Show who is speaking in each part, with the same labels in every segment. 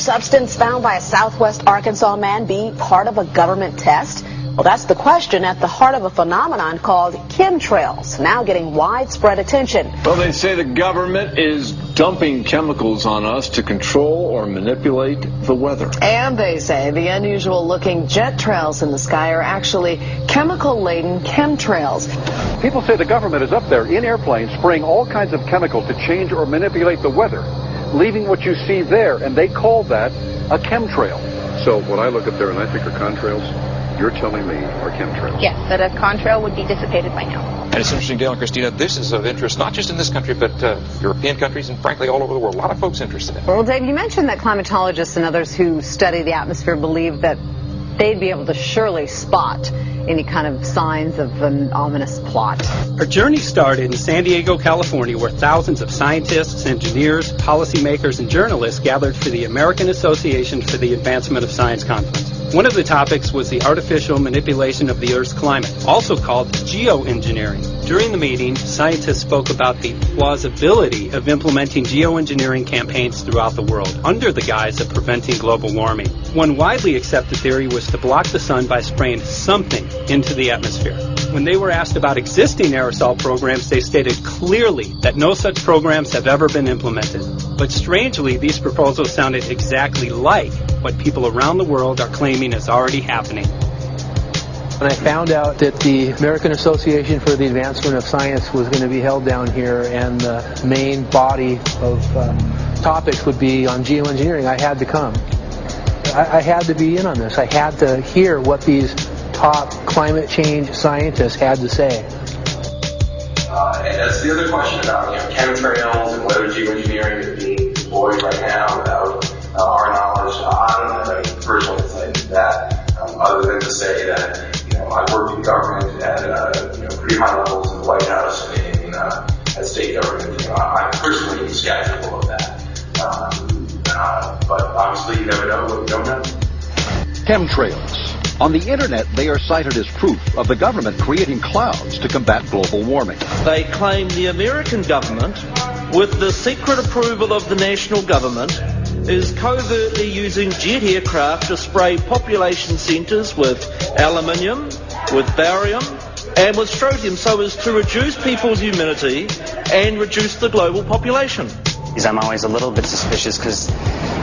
Speaker 1: substance found by a southwest Arkansas man be part of a government test? Well, that's the question at the heart of a phenomenon called chemtrails, now getting widespread attention.
Speaker 2: Well, they say the government is dumping chemicals on us to control or manipulate the weather.
Speaker 3: And they say the unusual-looking jet trails in the sky are actually chemical-laden chemtrails.
Speaker 4: People say the government is up there in airplanes spraying all kinds of chemicals to change or manipulate the weather, leaving what you see there, and they call that a chemtrail. So what I look up there and I think are contrails, you're telling me are chemtrails?
Speaker 5: Yes, that a contrail would be dissipated by now.
Speaker 6: And it's interesting, Dale and Christina, this is of interest not just in this country, but European countries and frankly all over the world. A lot of folks interested in it.
Speaker 7: Well, Dave, you mentioned that climatologists and others who study the atmosphere believe that they'd be able to surely spot any kind of signs of an ominous plot.
Speaker 8: Our journey started in San Diego, California, where thousands of scientists, engineers, policymakers, and journalists gathered for the American Association for the Advancement of Science Conference. One of the topics was the artificial manipulation of the Earth's climate, also called geoengineering. During the meeting, scientists spoke about the plausibility of implementing geoengineering campaigns throughout the world under the guise of preventing global warming. One widely accepted theory was to block the sun by spraying something into the atmosphere. When they were asked about existing aerosol programs, they stated clearly that no such programs have ever been implemented. But strangely, these proposals sounded exactly like what people around the world are claiming is already happening.
Speaker 9: When I found out that the American Association for the Advancement of Science was going to be held down here and the main body of topics would be on geoengineering, I had to come. I had to be in on this. I had to hear what these top climate change scientists had to say.
Speaker 10: And that's the other question about chemtrails and whether geoengineering is being deployed right now without our knowledge. I don't have any personal insight into that, other than to say that I've worked in government at pretty high levels in the White House and in at state government. I'm personally skeptical of that. But obviously you never know what you don't know.
Speaker 11: Chemtrails. On the internet, they are cited as proof of the government creating clouds to combat global warming.
Speaker 12: They claim the American government, with the secret approval of the national government, is covertly using jet aircraft to spray population centres with aluminium, with barium, and with strontium so as to reduce people's immunity and reduce the global population.
Speaker 13: I'm always a little bit suspicious because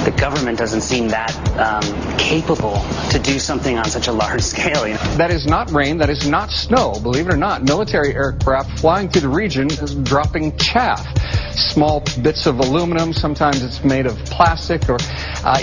Speaker 13: the government doesn't seem that capable to do something on such a large scale.
Speaker 14: That is not rain, that is not snow. Believe it or not, military aircraft flying through the region is dropping chaff. Small bits of aluminum, sometimes it's made of plastic or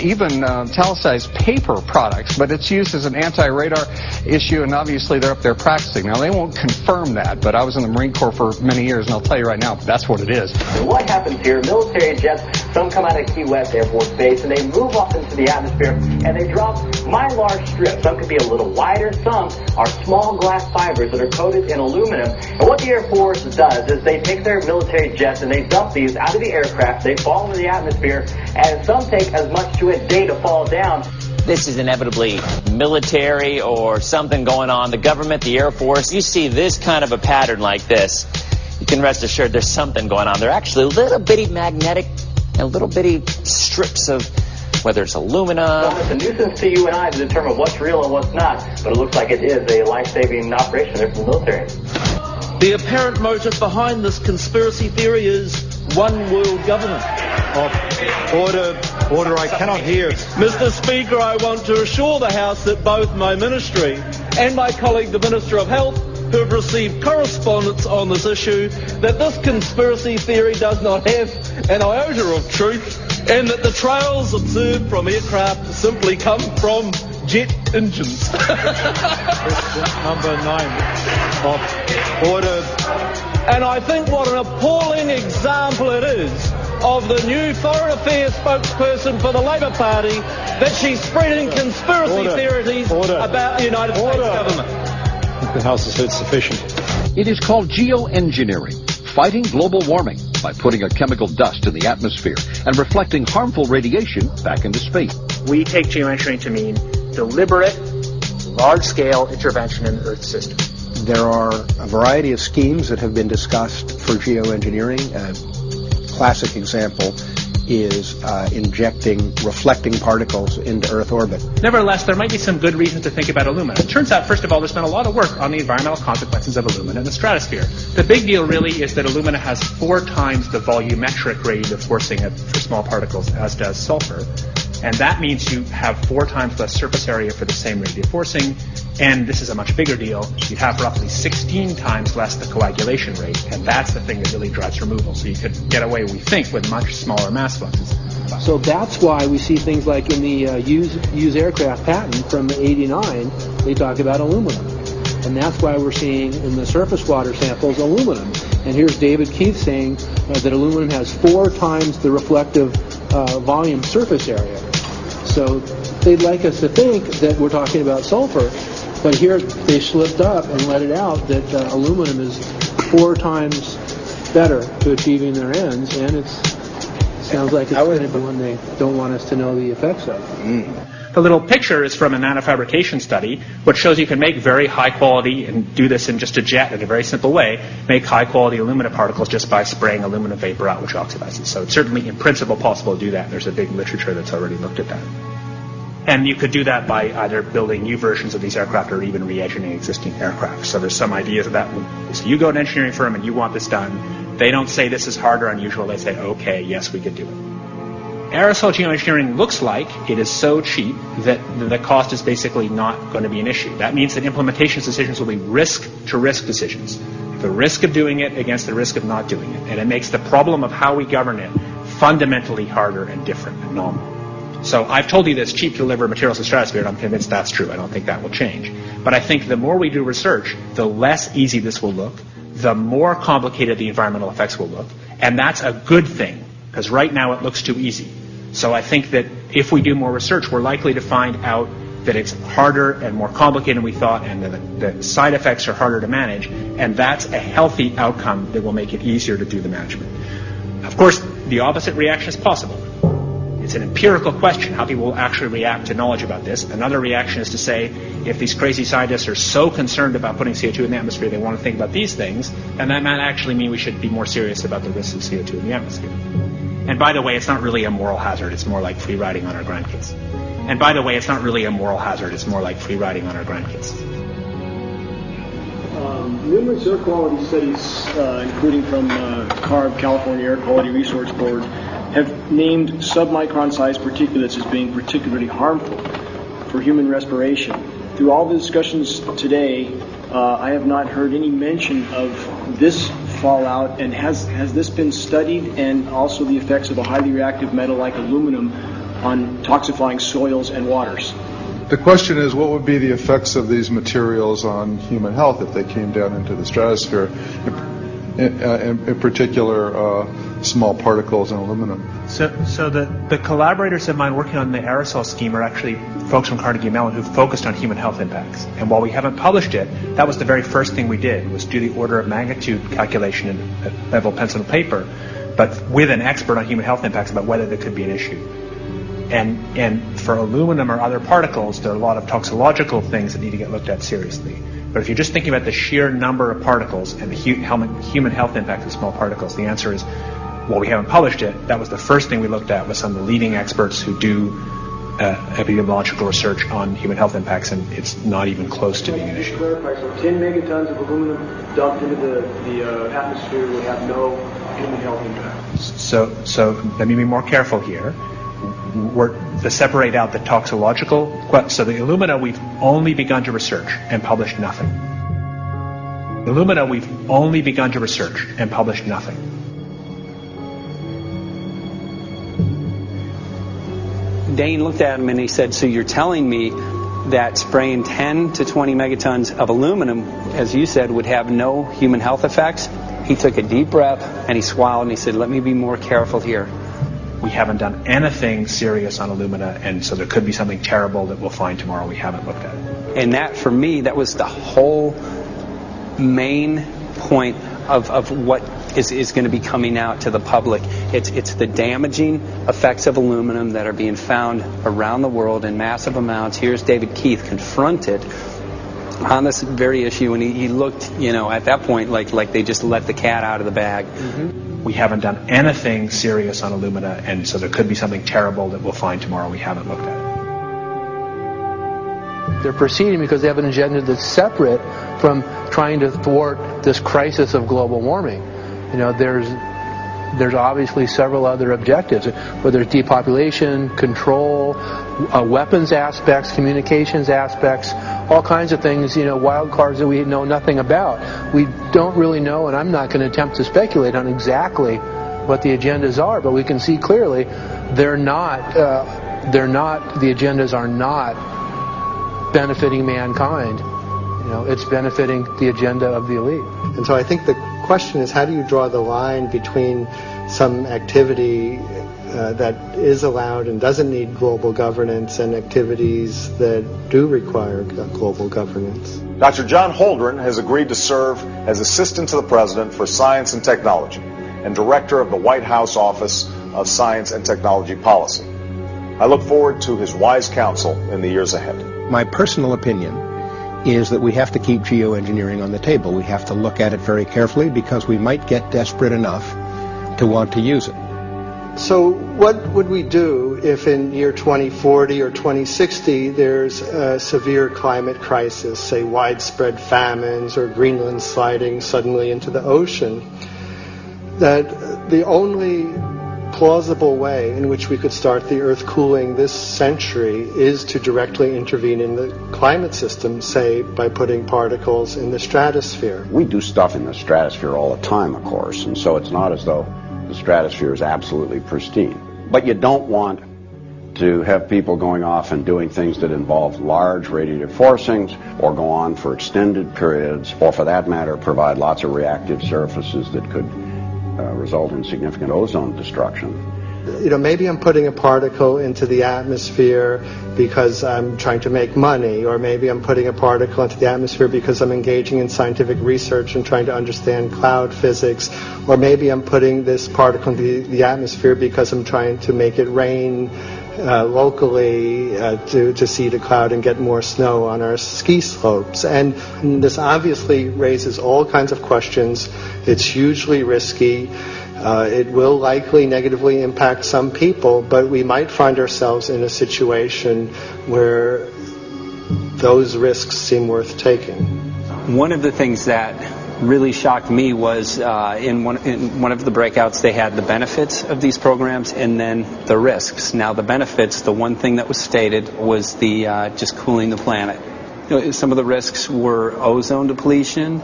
Speaker 14: even telecized paper products, but it's used as an anti-radar issue, and obviously they're up there practicing. Now, they won't confirm that, but I was in the Marine Corps for many years, and I'll tell you right now, that's what it is.
Speaker 15: And what happens here, military jets, some come out of Key West Air Force Base, and they move up into the atmosphere, and they drop mylar strips. Some could be a little wider, some are small glass fibers that are coated in aluminum. And what the Air Force does is they take their military jets and they dump these out of the aircraft, they fall into the atmosphere, and some take as much to a day to fall down.
Speaker 16: This is inevitably military or something going on. The government, the Air Force, you see this kind of a pattern like this, you can rest assured there's something going on. They're actually little bitty magnetic and little bitty strips of, whether it's aluminum.
Speaker 15: Well, it's a nuisance to you and I to determine what's real and what's not, but it looks like it is a life-saving operation there for the military.
Speaker 12: The apparent motive behind this conspiracy theory is one world government.
Speaker 17: Order, I cannot hear.
Speaker 12: Mr. Speaker, I want to assure the House that both my ministry and my colleague, the Minister of Health, who have received correspondence on this issue, that this conspiracy theory does not have an iota of truth, and that the trails observed from aircraft simply come from jet engines.
Speaker 17: Question number 9 of order.
Speaker 12: And I think what an appalling example it is of the new Foreign Affairs spokesperson for the Labour Party that she's spreading conspiracy theories about the United States government.
Speaker 17: The House has heard sufficient.
Speaker 11: It is called geoengineering, fighting global warming by putting a chemical dust in the atmosphere and reflecting harmful radiation back into space.
Speaker 18: We take geoengineering to mean deliberate, large-scale intervention in the Earth system.
Speaker 19: There are a variety of schemes that have been discussed for geoengineering. A classic example is injecting reflecting particles into Earth orbit.
Speaker 18: Nevertheless, there might be some good reasons to think about alumina. It turns out, first of all, there's been a lot of work on the environmental consequences of alumina in the stratosphere. The big deal really is that alumina has 4 times the volumetric rate of forcing for small particles as does sulfur. And that means you have 4 times less surface area for the same rate of forcing. And this is a much bigger deal. You'd have roughly 16 times less the coagulation rate. And that's the thing that really drives removal. So you could get away, we think, with much smaller mass fluxes.
Speaker 9: So that's why we see things like in the used aircraft patent from '89, they talk about aluminum. And that's why we're seeing in the surface water samples aluminum. And here's David Keith saying that aluminum has 4 times the reflective volume surface area. So they'd like us to think that we're talking about sulfur, but here they slipped up and let it out that aluminum is 4 times better to achieving their ends, and it sounds like it's going to be one they don't want us to know the effects of.
Speaker 18: The little picture is from a nanofabrication study, which shows you can make very high quality, and do this in just a jet in a very simple way, make high quality alumina particles just by spraying aluminum vapor out, which oxidizes. So it's certainly in principle possible to do that. There's a big literature that's already looked at that. And you could do that by either building new versions of these aircraft or even re-engineering existing aircraft. So there's some ideas of that. So you go to an engineering firm and you want this done. They don't say this is hard or unusual. They say, okay, yes, we could do it. Aerosol geoengineering looks like it is so cheap that the cost is basically not going to be an issue. That means that implementation decisions will be risk-to-risk decisions. The risk of doing it against the risk of not doing it. And it makes the problem of how we govern it fundamentally harder and different and novel. So I've told you that it's cheap to deliver materials to the stratosphere, and I'm convinced that's true. I don't think that will change. But I think the more we do research, the less easy this will look, the more complicated the environmental effects will look. And that's a good thing, because right now it looks too easy. So I think that if we do more research, we're likely to find out that it's harder and more complicated than we thought, and the side effects are harder to manage, and that's a healthy outcome that will make it easier to do the management. Of course, the opposite reaction is possible. It's an empirical question how people will actually react to knowledge about this. Another reaction is to say, if these crazy scientists are so concerned about putting CO2 in the atmosphere, they want to think about these things, and that might actually mean we should be more serious about the risks of CO2 in the atmosphere. And by the way, it's not really a moral hazard. It's more like free riding on our grandkids. And by the way, it's not really a moral hazard. It's more like free riding on our grandkids.
Speaker 20: Numerous air quality studies, including from CARB, California Air Quality Resource Board, have named submicron-sized particulates as being particularly harmful for human respiration. Through all the discussions today, I have not heard any mention of this fallout, and has this been studied, and also the effects of a highly reactive metal like aluminum on toxifying soils and waters?
Speaker 21: The question is, what would be the effects of these materials on human health if they came down into the stratosphere, in particular small particles and aluminum?
Speaker 18: So the collaborators of mine working on the aerosol scheme are actually folks from Carnegie Mellon who focused on human health impacts. And while we haven't published it, that was the very first thing we did, was do the order of magnitude calculation in level pencil and paper, but with an expert on human health impacts about whether there could be an issue. And for aluminum or other particles, there are a lot of toxicological things that need to get looked at seriously. But if you're just thinking about the sheer number of particles and the human health impact of small particles, the answer is, well, we haven't published it. That was the first thing we looked at with some of the leading experts who do epidemiological research on human health impacts, and it's not even close to being an issue.
Speaker 20: Clarify, so 10 megatons of aluminum dumped into the atmosphere would have no human health impact.
Speaker 18: So let me be more careful here. To separate out the toxicological, so the alumina we've only begun to research and published nothing. Alumina we've only begun to research and published nothing.
Speaker 22: Dane looked at him and he said, so you're telling me that spraying 10 to 20 megatons of aluminum, as you said, would have no human health effects? He took a deep breath and he swallowed and he said, let me be more careful here.
Speaker 18: We haven't done anything serious on alumina, and so there could be something terrible that we'll find tomorrow we haven't looked at.
Speaker 22: And that, for me, that was the whole main point of what is going to be coming out to the public. It's the damaging effects of aluminum that are being found around the world in massive amounts. Here's David Keith confronted on this very issue, and he looked, at that point like they just let the cat out of the bag.
Speaker 18: Mm-hmm. We haven't done anything serious on Illumina, and so there could be something terrible that we'll find tomorrow. We haven't looked at it.
Speaker 9: They're proceeding because they have an agenda that's separate from trying to thwart this crisis of global warming. There's obviously several other objectives, whether it's depopulation, control, weapons aspects, communications aspects, all kinds of things, wild cards that we know nothing about. We don't really know, and I'm not going to attempt to speculate on exactly what the agendas are, but we can see clearly the agendas are not benefiting mankind. It's benefiting the agenda of the elite.
Speaker 1: And so I think the question is, how do you draw the line between some activity that is allowed and doesn't need global governance and activities that do require global governance?
Speaker 2: Dr. John Holdren has agreed to serve as Assistant to the President for Science and Technology and Director of the White House Office of Science and Technology Policy. I look forward to his wise counsel in the years ahead.
Speaker 19: My personal opinion is that we have to keep geoengineering on the table. We have to look at it very carefully because we might get desperate enough to want to use it.
Speaker 1: So what would we do if in year 2040 or 2060 there's a severe climate crisis, say widespread famines or Greenland sliding suddenly into the ocean? That the only plausible way in which we could start the Earth cooling this century is to directly intervene in the climate system, say by putting particles in the stratosphere.
Speaker 23: We do stuff in the stratosphere all the time, of course, and so it's not as though the stratosphere is absolutely pristine. But you don't want to have people going off and doing things that involve large radiative forcings or go on for extended periods, or for that matter provide lots of reactive surfaces that could result in significant ozone destruction.
Speaker 1: Maybe I'm putting a particle into the atmosphere because I'm trying to make money, or maybe I'm putting a particle into the atmosphere because I'm engaging in scientific research and trying to understand cloud physics, or maybe I'm putting this particle into the atmosphere because I'm trying to make it rain locally to seed a cloud and get more snow on our ski slopes. And this obviously raises all kinds of questions. It's hugely risky. It will likely negatively impact some people, but we might find ourselves in a situation where those risks seem worth taking.
Speaker 22: One of the things that really shocked me was in one of the breakouts they had the benefits of these programs and then the risks. Now the benefits, the one thing that was stated was the just cooling the planet. Some of the risks were ozone depletion,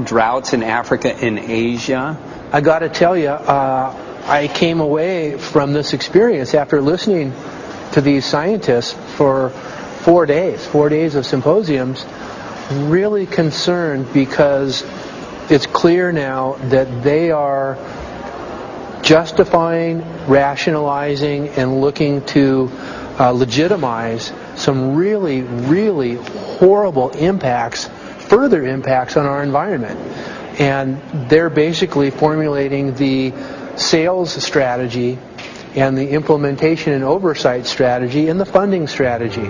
Speaker 22: droughts in Africa and Asia.
Speaker 9: I got to tell you, I came away from this experience after listening to these scientists for 4 days of symposiums, really concerned because it's clear now that they are justifying, rationalizing, and looking to legitimize some really, really horrible impacts, further impacts on our environment. And they're basically formulating the sales strategy and the implementation and oversight strategy and the funding strategy.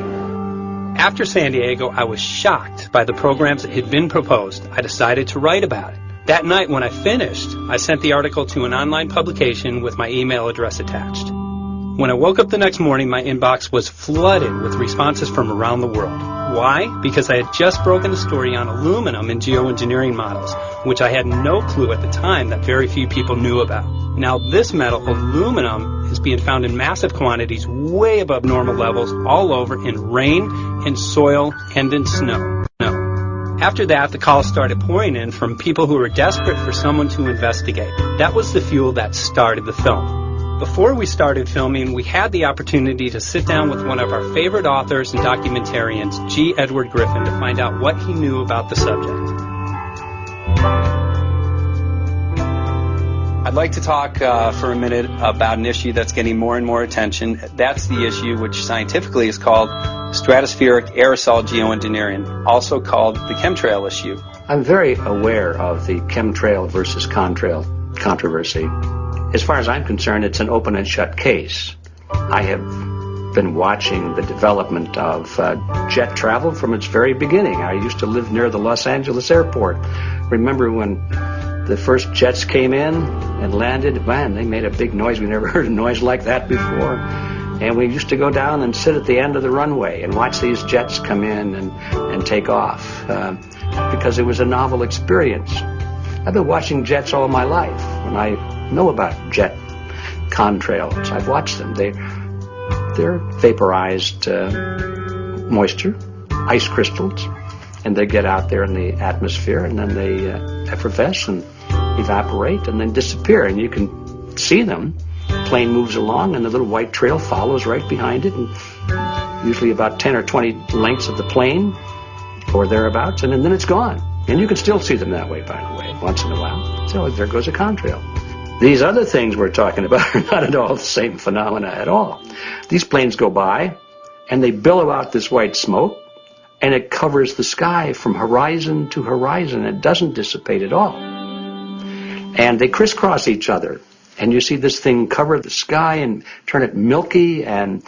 Speaker 8: After San Diego, I was shocked by the programs that had been proposed. I decided to write about it. That night when I finished, I sent the article to an online publication with my email address attached. When I woke up the next morning, my inbox was flooded with responses from around the world. Why? Because I had just broken a story on aluminum in geoengineering models, which I had no clue at the time that very few people knew about. Now this metal, aluminum, is being found in massive quantities way above normal levels all over in rain, in soil, and in snow. After that, the calls started pouring in from people who were desperate for someone to investigate. That was the fuel that started the film. Before we started filming, we had the opportunity to sit down with one of our favorite authors and documentarians, G. Edward Griffin, to find out what he knew about the subject. I'd like to talk for a minute about an issue that's getting more and more attention. That's the issue which scientifically is called stratospheric aerosol geoengineering, also called the chemtrail issue.
Speaker 24: I'm very aware of the chemtrail versus contrail controversy. As far as I'm concerned, it's an open and shut case. I have been watching the development of jet travel from its very beginning. I used to live near the Los Angeles airport. Remember when the first jets came in and landed? Man, they made a big noise. We never heard a noise like that before. And we used to go down and sit at the end of the runway and watch these jets come in and take off because it was a novel experience. I've been watching jets all my life, and I know about jet contrails. I've watched them. They're vaporized moisture, ice crystals, and they get out there in the atmosphere, and then they effervesce and evaporate and then disappear, and you can see them. Plane moves along, and the little white trail follows right behind it, and usually about 10 or 20 lengths of the plane or thereabouts, and then it's gone. And you can still see them that way, by the way, once in a while. So there goes a contrail. These other things we're talking about are not at all the same phenomena at all. These planes go by, and they billow out this white smoke, and it covers the sky from horizon to horizon. It doesn't dissipate at all. And they crisscross each other. And you see this thing cover the sky and turn it milky, and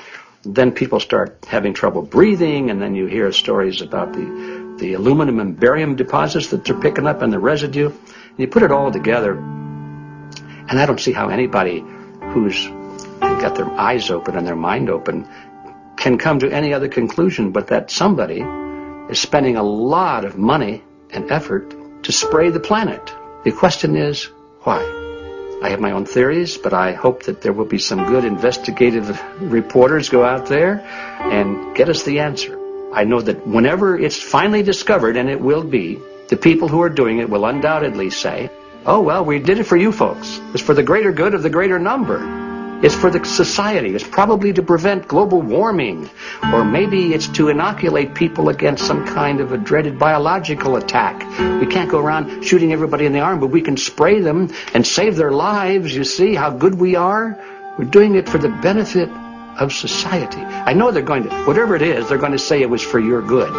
Speaker 24: then people start having trouble breathing, and then you hear stories about the aluminum and barium deposits that they're picking up and the residue. And you put it all together, and I don't see how anybody who's got their eyes open and their mind open can come to any other conclusion but that somebody is spending a lot of money and effort to spray the planet. The question is, why? I have my own theories, but I hope that there will be some good investigative reporters go out there and get us the answer. I know that whenever it's finally discovered, and it will be, the people who are doing it will undoubtedly say, oh, well, we did it for you folks. It's for the greater good of the greater number. It's for the society. It's probably to prevent global warming. Or maybe it's to inoculate people against some kind of a dreaded biological attack. We can't go around shooting everybody in the arm, but we can spray them and save their lives. You see how good we are? We're doing it for the benefit of society. I know they're going to, whatever it is, they're going to say it was for your good,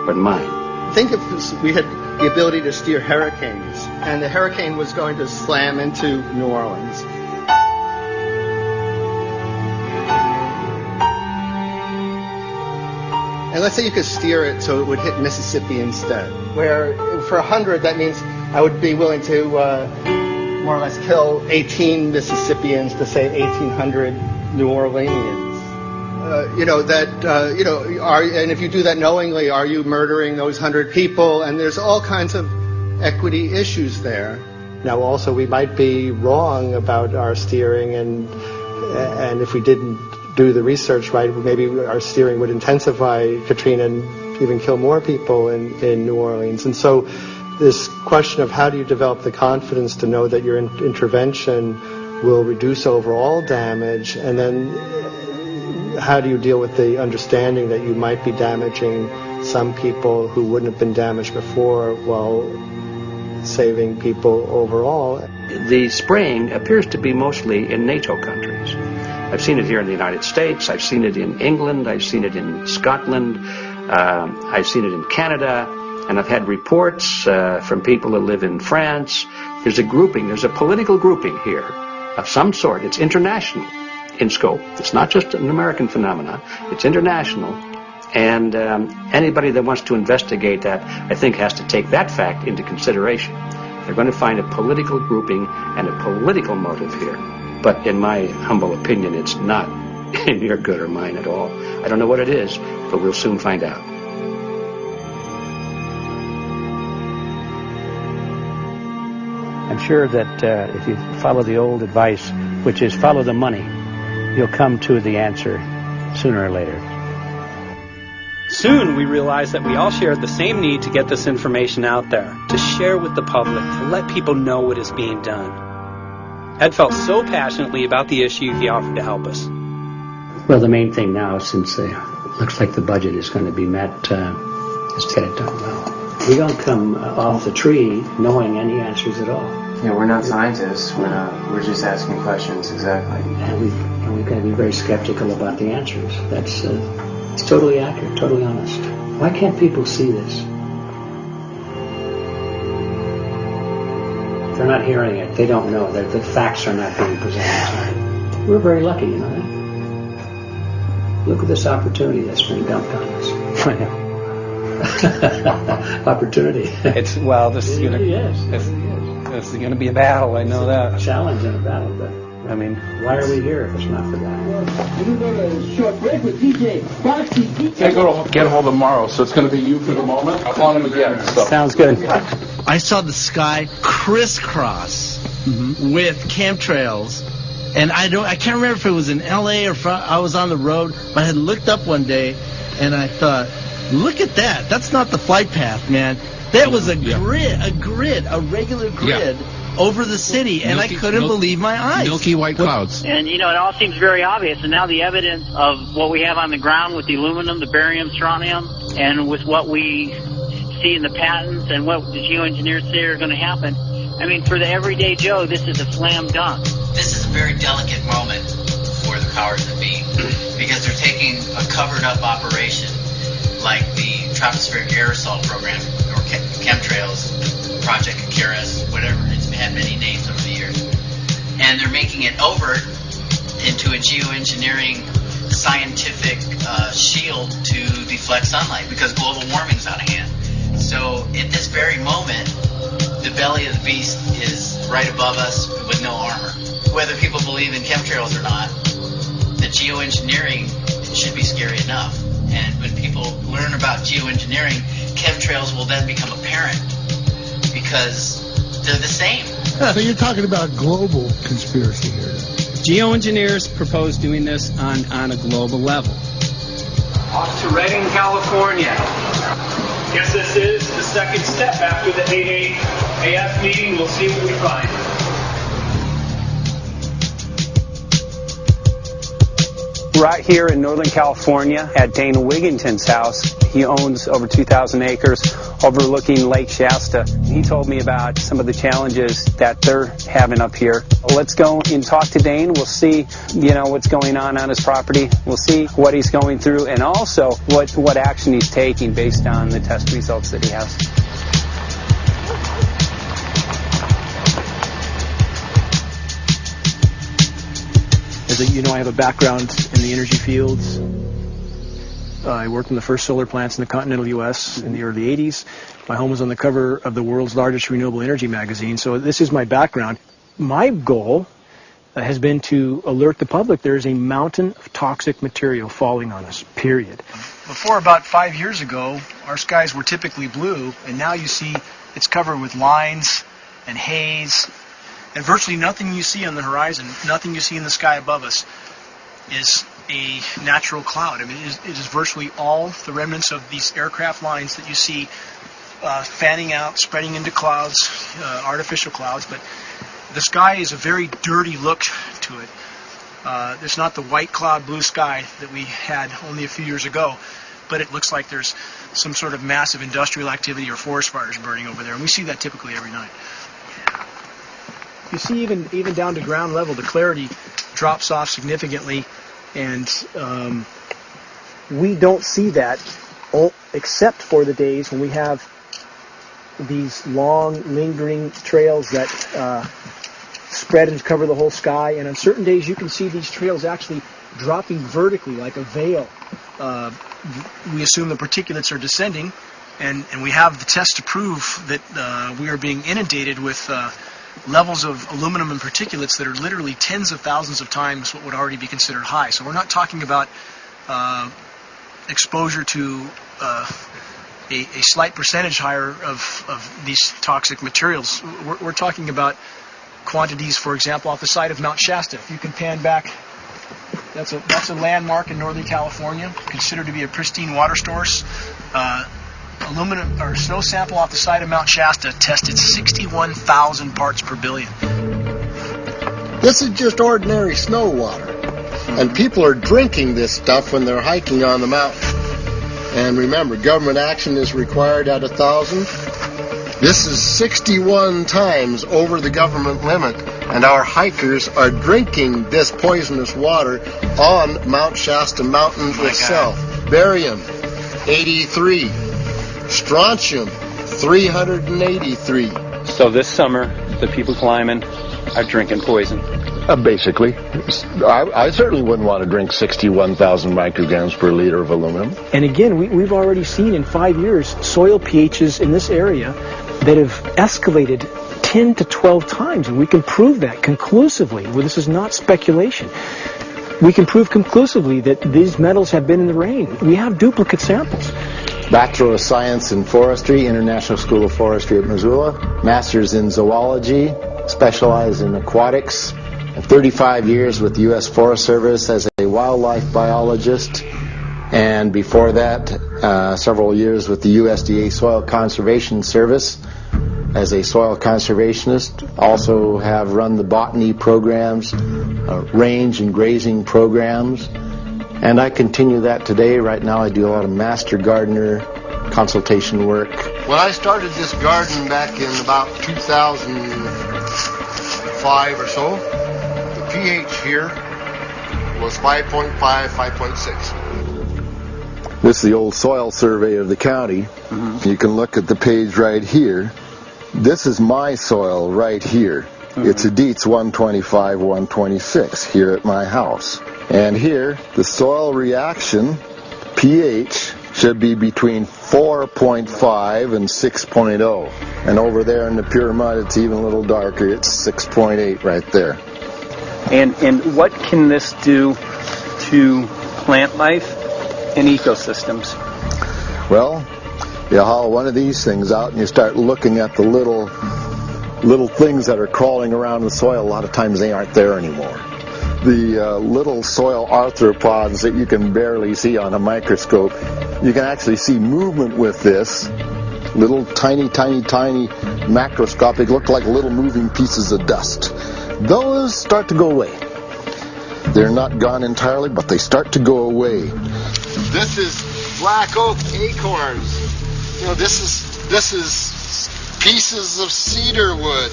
Speaker 24: but mine.
Speaker 1: Think if we had the ability to steer hurricanes, and the hurricane was going to slam into New Orleans. And let's say you could steer it so it would hit Mississippi instead, where for 100, that means I would be willing to more or less kill 18 Mississippians to save 1,800 New Orleanians. And if you do that knowingly, are you murdering those 100 people? And there's all kinds of equity issues there. Now, also, we might be wrong about our steering, and if we didn't do the research right, maybe our steering would intensify Katrina and even kill more people in New Orleans. And so this question of how do you develop the confidence to know that your intervention will reduce overall damage, and then how do you deal with the understanding that you might be damaging some people who wouldn't have been damaged before while saving people overall?
Speaker 24: The spraying appears to be mostly in NATO countries. I've seen it here in the United States. I've seen it in England. I've seen it in Scotland. I've seen it in Canada. And I've had reports from people who live in France. There's a grouping. There's a political grouping here of some sort. It's international in scope. It's not just an American phenomenon. It's international. And anybody that wants to investigate that, I think, has to take that fact into consideration. They're going to find a political grouping and a political motive here. But in my humble opinion, it's not in your good or mine at all. I don't know what it is, but we'll soon find out. I'm sure that if you follow the old advice, which is follow the money, you'll come to the answer sooner or later.
Speaker 8: Soon we realized that we all shared the same need to get this information out there, to share with the public, to let people know what is being done. Ed felt so passionately about the issue, he offered to help us.
Speaker 24: Well, the main thing now, since it looks like the budget is going to be met, is to get it done well. We don't come off the tree knowing any answers at all.
Speaker 3: Yeah, we're not scientists. We're just asking questions, exactly.
Speaker 24: And we've got to be very skeptical about the answers. That's it's totally accurate, totally honest. Why can't people see this? They're not hearing it. They don't know that the facts are not being presented. We're very lucky, you know that? Look at this opportunity that's been dumped on us. Opportunity.
Speaker 22: It's well. This is going to be a battle. I know that.
Speaker 24: A challenge and a battle, but
Speaker 22: I mean,
Speaker 24: why are we here if it's not for that?
Speaker 4: We're going to go to a short break with DJ Foxy.
Speaker 5: I go to get hold tomorrow, so it's going to be you for the moment. I'll call him again. So.
Speaker 22: Sounds good.
Speaker 6: I saw the sky crisscross with chemtrails, and I can't remember if it was in L.A. or I was on the road, but I had looked up one day, and I thought, look at that. That's not the flight path, man. That was a grid, a regular grid. Yeah. Over the city, and I couldn't believe my eyes.
Speaker 5: Milky white clouds.
Speaker 7: And, you know, it all seems very obvious, and now the evidence of what we have on the ground with the aluminum, the barium, strontium, and with what we see in the patents and what the geoengineers say are going to happen, I mean, for the everyday Joe, this is a slam dunk.
Speaker 25: This is a very delicate moment for the powers that be, because they're taking a covered-up operation like the tropospheric aerosol program, or chemtrails, Project Icarus, whatever. It's had many names over the years. And they're making it overt into a geoengineering scientific shield to deflect sunlight because global warming's out of hand. So at this very moment, the belly of the beast is right above us with no armor. Whether people believe in chemtrails or not, the geoengineering should be scary enough. And when people learn about geoengineering, chemtrails will then become apparent because they're the same.
Speaker 4: So you're talking about global conspiracy here.
Speaker 22: Geoengineers propose doing this on a global level.
Speaker 18: Off to Redding, California. Guess this is the second step after the AAAF meeting. We'll see what we find.
Speaker 22: Right here in Northern California at Dana Wigington's house. He owns over 2,000 acres overlooking Lake Shasta. He told me about some of the challenges that they're having up here. Let's go and talk to Dane. We'll see, what's going on his property. We'll see what he's going through and also what action he's taking based on the test results that he has.
Speaker 20: As I have a background in the energy fields. I worked in the first solar plants in the continental U.S. in the early 80s. My home was on the cover of the world's largest renewable energy magazine, so this is my background. My goal has been to alert the public there is a mountain of toxic material falling on us, period. Before about 5 years ago, our skies were typically blue, and now you see it's covered with lines and haze, and virtually nothing you see on the horizon, nothing you see in the sky above us is a natural cloud. I mean, it is virtually all the remnants of these aircraft lines that you see fanning out, spreading into clouds, artificial clouds. But the sky is a very dirty look to it. It's not the white cloud, blue sky that we had only a few years ago, but it looks like there's some sort of massive industrial activity or forest fires burning over there, and we see that typically every night. You see, even down to ground level, the clarity drops off significantly, and we don't see that except for the days when we have these long, lingering trails that spread and cover the whole sky, and on certain days you can see these trails actually dropping vertically like a veil. We assume the particulates are descending, and we have the test to prove that we are being inundated with levels of aluminum and particulates that are literally tens of thousands of times what would already be considered high. So we're not talking about exposure to a slight percentage higher of these toxic materials. We're talking about quantities, for example, off the side of Mount Shasta. If you can pan back, that's a landmark in Northern California, considered to be a pristine water source. Aluminum or snow sample off the side of Mount Shasta tested 61,000 parts per billion.
Speaker 4: This is just ordinary snow water, and people are drinking this stuff when they're hiking on the mountain. And remember, government action is required at 1,000. This is 61 times over the government limit, and our hikers are drinking this poisonous water on Mount Shasta Mountain itself. Barium, 83. Strontium, 383.
Speaker 22: So this summer, the people climbing are drinking poison.
Speaker 4: Basically. I certainly wouldn't want to drink 61,000 micrograms per liter of aluminum.
Speaker 10: And again, we've already seen in 5 years soil pHs in this area that have escalated 10 to 12 times, and we can prove that conclusively. Well, this is not speculation. We can prove conclusively that these metals have been in the rain. We have duplicate samples.
Speaker 13: Bachelor of Science in Forestry, International School of Forestry at Missoula. Master's in Zoology, specialized in aquatics. And 35 years with the U.S. Forest Service as a wildlife biologist. And before that, several years with the USDA Soil Conservation Service as a soil conservationist. Also have run the botany programs, range and grazing programs. And I continue that today. Right now I do a lot of master gardener consultation work.
Speaker 4: When I started this garden back in about 2005 or so, the pH here was 5.5, 5.6.
Speaker 13: This is the old soil survey of the county. Mm-hmm. You can look at the page right here. This is my soil right here. Mm-hmm. It's a Dietz 125, 126 here at my house. And here, the soil reaction pH should be between 4.5 and 6.0. And over there in the pure mud, it's even a little darker. It's 6.8 right there.
Speaker 22: And what can this do to plant life and ecosystems?
Speaker 13: Well, you haul one of these things out and you start looking at the little things that are crawling around the soil. A lot of times they aren't there anymore. The little soil arthropods that you can barely see on a microscope, you can actually see movement with this. Little tiny macroscopic, look like little moving pieces of dust. Those start to go away. They're not gone entirely, but they start to go away.
Speaker 4: This is black oak acorns. You know, this is pieces of cedar wood.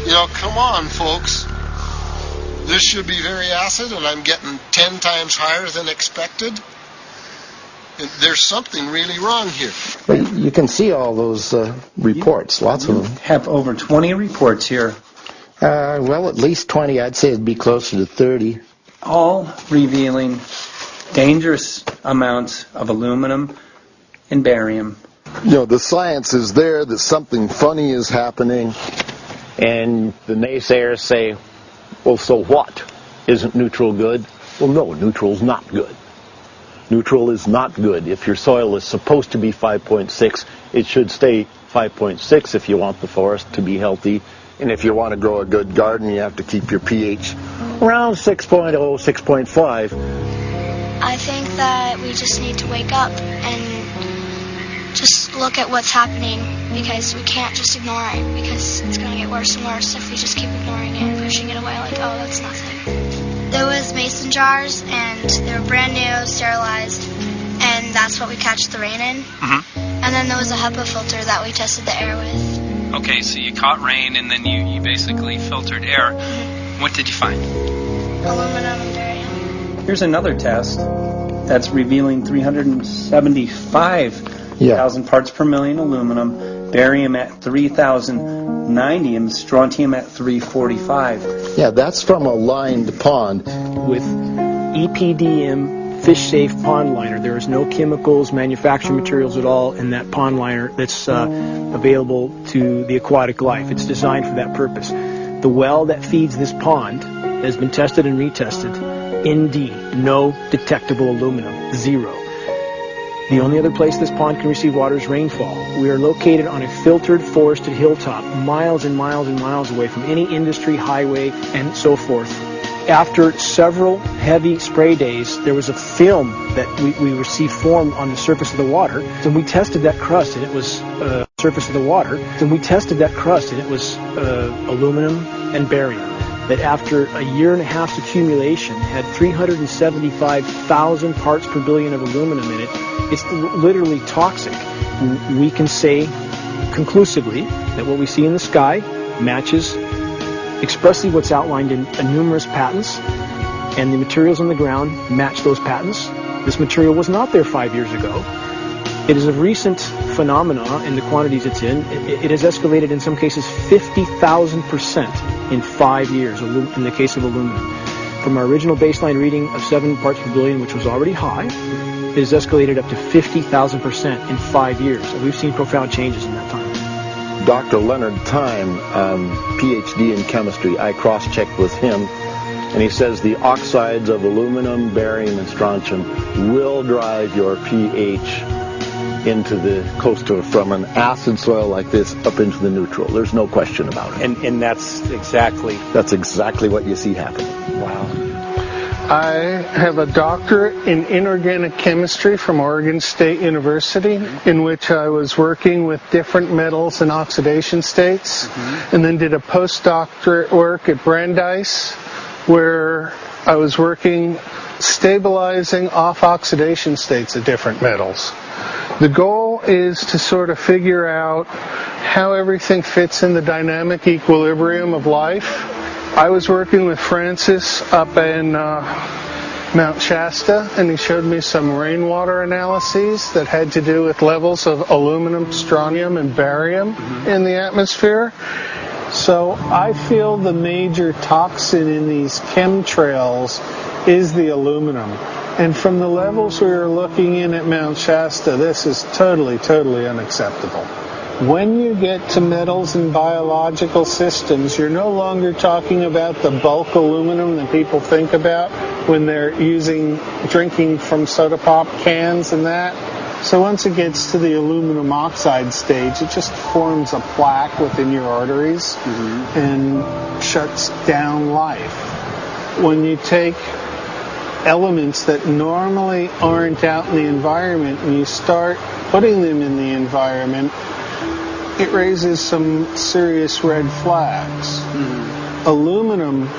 Speaker 4: You know, come on, folks. This should be very acid, and I'm getting 10 times higher than expected. There's something really wrong here.
Speaker 13: Well, you can see all those reports, lots of them.
Speaker 22: Have over 20 reports here.
Speaker 13: Well, at least 20. I'd say it'd be closer to 30.
Speaker 22: All revealing dangerous amounts of aluminum and barium.
Speaker 13: You know, the science is there that something funny is happening, and the naysayers say, well, so what? Isn't neutral good? Well, no, neutral's not good. Neutral is not good. If your soil is supposed to be 5.6, it should stay 5.6 if you want the forest to be healthy. And if you want to grow a good garden, you have to keep your pH around 6.0, 6.5.
Speaker 14: I think that we just need to wake up and just look at what's happening, because we can't just ignore it, because it's going to get worse and worse if we just keep ignoring it and pushing it away like, oh, that's nothing. There was mason jars, and they were brand new, sterilized, and that's what we catch the rain in. Mm-hmm. And then there was a HEPA filter that we tested the air with.
Speaker 22: Okay, so you caught rain and then you basically filtered air.
Speaker 14: Mm-hmm.
Speaker 22: What did you find?
Speaker 14: Aluminum and barium.
Speaker 22: Here's another test that's revealing 375,000 parts per million aluminum, barium at 3,090, and strontium at 345.
Speaker 13: Yeah, that's from a lined pond.
Speaker 10: With EPDM fish-safe pond liner. There is no chemicals, manufactured materials at all in that pond liner that's available to the aquatic life. It's designed for that purpose. The well that feeds this pond has been tested and retested. ND, no detectable aluminum, 0. The only other place this pond can receive water is rainfall. We are located on a filtered, forested hilltop, miles and miles and miles away from any industry, highway, and so forth. After several heavy spray days, there was a film that we received formed on the surface of the water, and we tested that crust, and it was aluminum and barium. That after a year and a half's accumulation had 375,000 parts per billion of aluminum in it. It's literally toxic. We can say conclusively that what we see in the sky matches expressly what's outlined in numerous patents, and the materials on the ground match those patents. This material was not there 5 years ago. It is a recent phenomenon in the quantities it's in. It has escalated in some cases 50,000%. in 5 years in the case of aluminum. From our original baseline reading of 7 parts per billion, which was already high, it has escalated up to 50,000% in 5 years. And we've seen profound changes in that time.
Speaker 13: Dr. Leonard Time, PhD in chemistry, I cross-checked with him, and he says the oxides of aluminum, barium, and strontium will drive your pH into the coastal, from an acid soil like this up into the neutral. There's no question about it.
Speaker 22: And that's exactly
Speaker 13: what you see happening.
Speaker 22: Wow.
Speaker 11: I have a doctorate in inorganic chemistry from Oregon State University, in which I was working with different metals and oxidation states, and then did a postdoctorate work at Brandeis, where I was working stabilizing off oxidation states of different metals. The goal is to sort of figure out how everything fits in the dynamic equilibrium of life. I was working with Francis up in Mount Shasta, and he showed me some rainwater analyses that had to do with levels of aluminum, strontium, and barium in the atmosphere. So I feel the major toxin in these chemtrails is the aluminum. And from the levels we were looking in at Mount Shasta, this is totally, totally unacceptable. When you get to metals and biological systems, you're no longer talking about the bulk aluminum that people think about when they're drinking from soda pop cans and that. So once it gets to the aluminum oxide stage, it just forms a plaque within your arteries and shuts down life. When you take elements that normally aren't out in the environment and you start putting them in the environment, it raises some serious red flags. Aluminum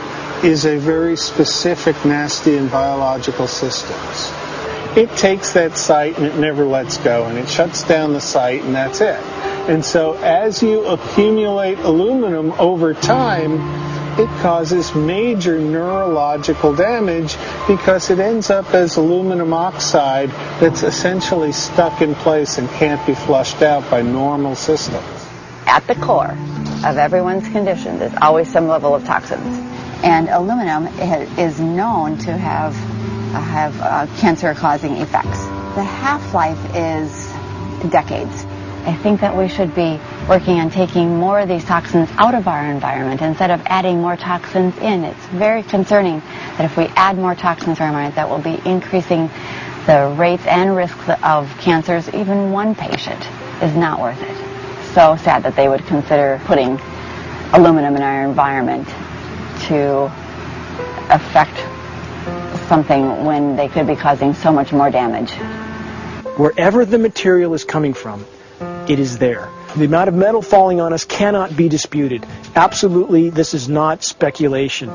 Speaker 11: is a very specific nasty in biological systems. It takes that site and it never lets go, and it shuts down the site, and that's it. And so as you accumulate aluminum over time, it causes major neurological damage because it ends up as aluminum oxide that's essentially stuck in place and can't be flushed out by normal systems.
Speaker 12: At the core of everyone's condition, there's always some level of toxins. And aluminum is known to have cancer-causing effects. The half-life is decades. I think that we should be working on taking more of these toxins out of our environment instead of adding more toxins in. It's very concerning that if we add more toxins to our environment, that will be increasing the rates and risks of cancers. Even one patient is not worth it. So sad that they would consider putting aluminum in our environment to affect something when they could be causing so much more damage.
Speaker 10: Wherever the material is coming from, it is there. The amount of metal falling on us cannot be disputed. Absolutely, this is not speculation.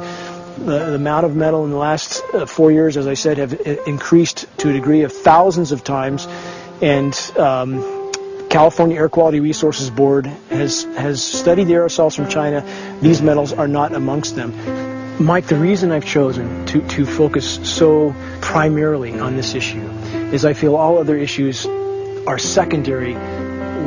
Speaker 10: The amount of metal in the last 4 years, as I said, have increased to a degree of thousands of times, and California Air Quality Resources Board has studied the aerosols from China. These metals are not amongst them. Mike, the reason I've chosen to focus so primarily on this issue is I feel all other issues are secondary.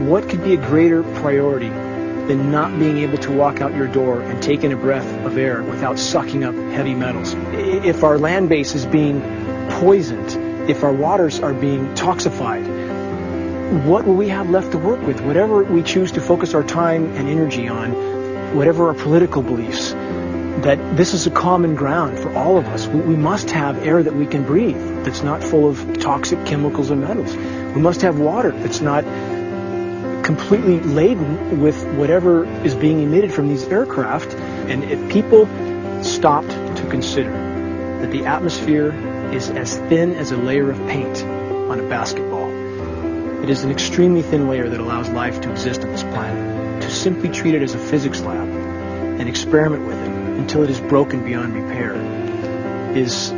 Speaker 10: What could be a greater priority than not being able to walk out your door and take in a breath of air without sucking up heavy metals? If our land base is being poisoned, if our waters are being toxified, what will we have left to work with? Whatever we choose to focus our time and energy on, whatever our political beliefs, that this is a common ground for all of us. We must have air that we can breathe that's not full of toxic chemicals and metals. We must have water that's not completely laden with whatever is being emitted from these aircraft. And if people stopped to consider that the atmosphere is as thin as a layer of paint on a basketball, it is an extremely thin layer that allows life to exist on this planet. To simply treat it as a physics lab and experiment with it until it is broken beyond repair is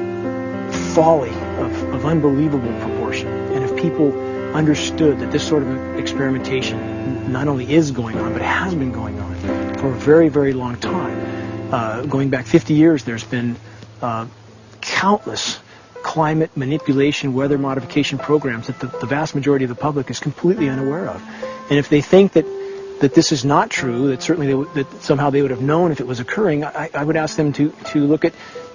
Speaker 10: folly of unbelievable proportion. And if people understood that this sort of experimentation not only is going on, but has been going on for a very, very long time. Going back 50 years, there's been countless climate manipulation, weather modification programs that the vast majority of the public is completely unaware of. And if they think that that this is not true, that certainly that somehow they would have known if it was occurring, I would ask them to look at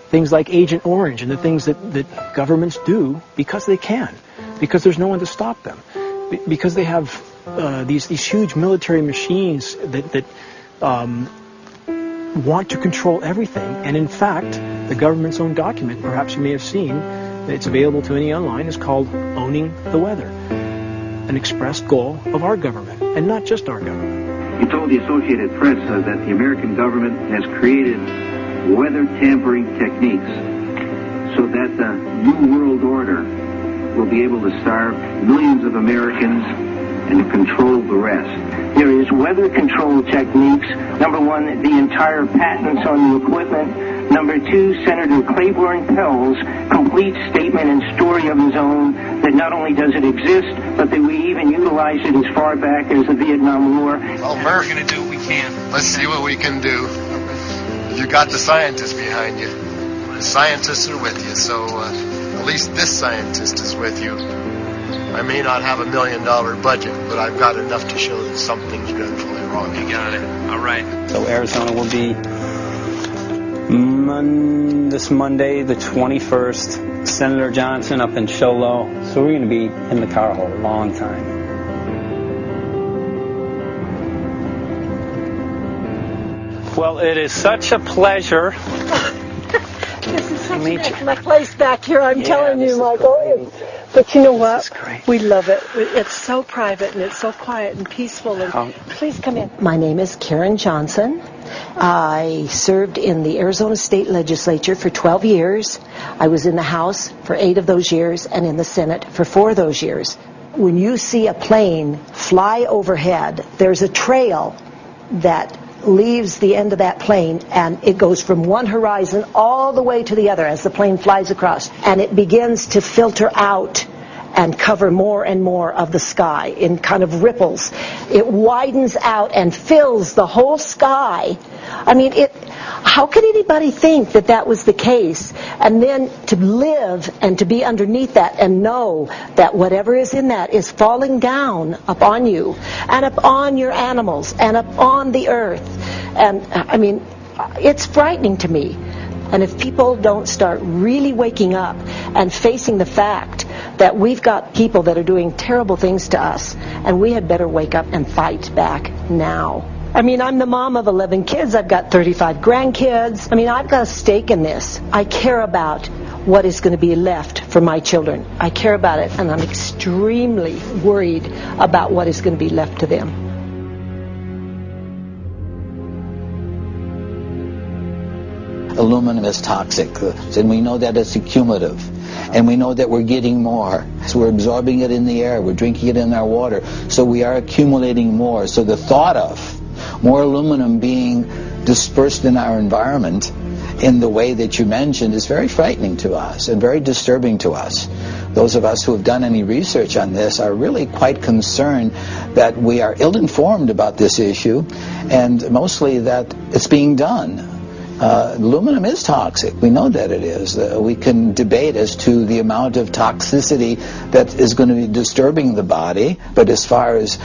Speaker 10: things like Agent Orange and the things that governments do because they can, because there's no one to stop them, because they have these huge military machines that want to control everything. And in fact, the government's own document, perhaps you may have seen, it's available to any online, is called Owning the Weather, an expressed goal of our government, and not just our government.
Speaker 2: He told the Associated Press that the American government has created weather tampering techniques so that the New World Order will be able to starve millions of Americans and to control the rest.
Speaker 15: There is weather control techniques. Number one, the entire patents on the equipment. Number two, Senator Claiborne Pell's complete statement and story of his own that not only does it exist, but that we even utilize it as far back as the Vietnam War.
Speaker 4: Well, Murph,
Speaker 25: We're going to do what we can.
Speaker 4: let's see what we can do. You got the scientists behind you. The scientists are with you, so at least this scientist is with you. I may not have $1 million budget, but I've got enough to show that something's dreadfully wrong.
Speaker 25: You got it. All right.
Speaker 22: So Arizona will be this Monday, the 21st. Senator Johnson up in Show Low. So we're going to be in the car a long time. Well, it is such a pleasure.
Speaker 16: This is such my place back here, I'm telling you, Michael. But you know what? We love it. It's so private and it's so quiet and peaceful. And please come in. My name is Karen Johnson. I served in the Arizona State Legislature for 12 years. I was in the House for 8 of those years and in the Senate for 4 of those years. When you see a plane fly overhead, there's a trail that leaves the end of that plane, and it goes from one horizon all the way to the other as the plane flies across, and it begins to filter out and cover more and more of the sky in kind of ripples. It widens out and fills the whole sky. I mean, how could anybody think that that was the case? And then to live and to be underneath that and know that whatever is in that is falling down upon you and upon your animals and upon the earth. And I mean, it's frightening to me. And if people don't start really waking up and facing the fact that we've got people that are doing terrible things to us, and we had better wake up and fight back now. I mean, I'm the mom of 11 kids. I've got 35 grandkids. I mean, I've got a stake in this. I care about what is going to be left for my children. I care about it, and I'm extremely worried about what is going to be left to them.
Speaker 17: Aluminum is toxic, and we know that it's accumulative, and we know that we're getting more. So we're absorbing it in the air, we're drinking it in our water, so we are accumulating more. So the thought of more aluminum being dispersed in our environment in the way that you mentioned is very frightening to us and very disturbing to us. Those of us who have done any research on this are really quite concerned that we are ill-informed about this issue, and mostly that it's being done. Aluminum is toxic. We know that it is. We can debate as to the amount of toxicity that is going to be disturbing the body, but as far as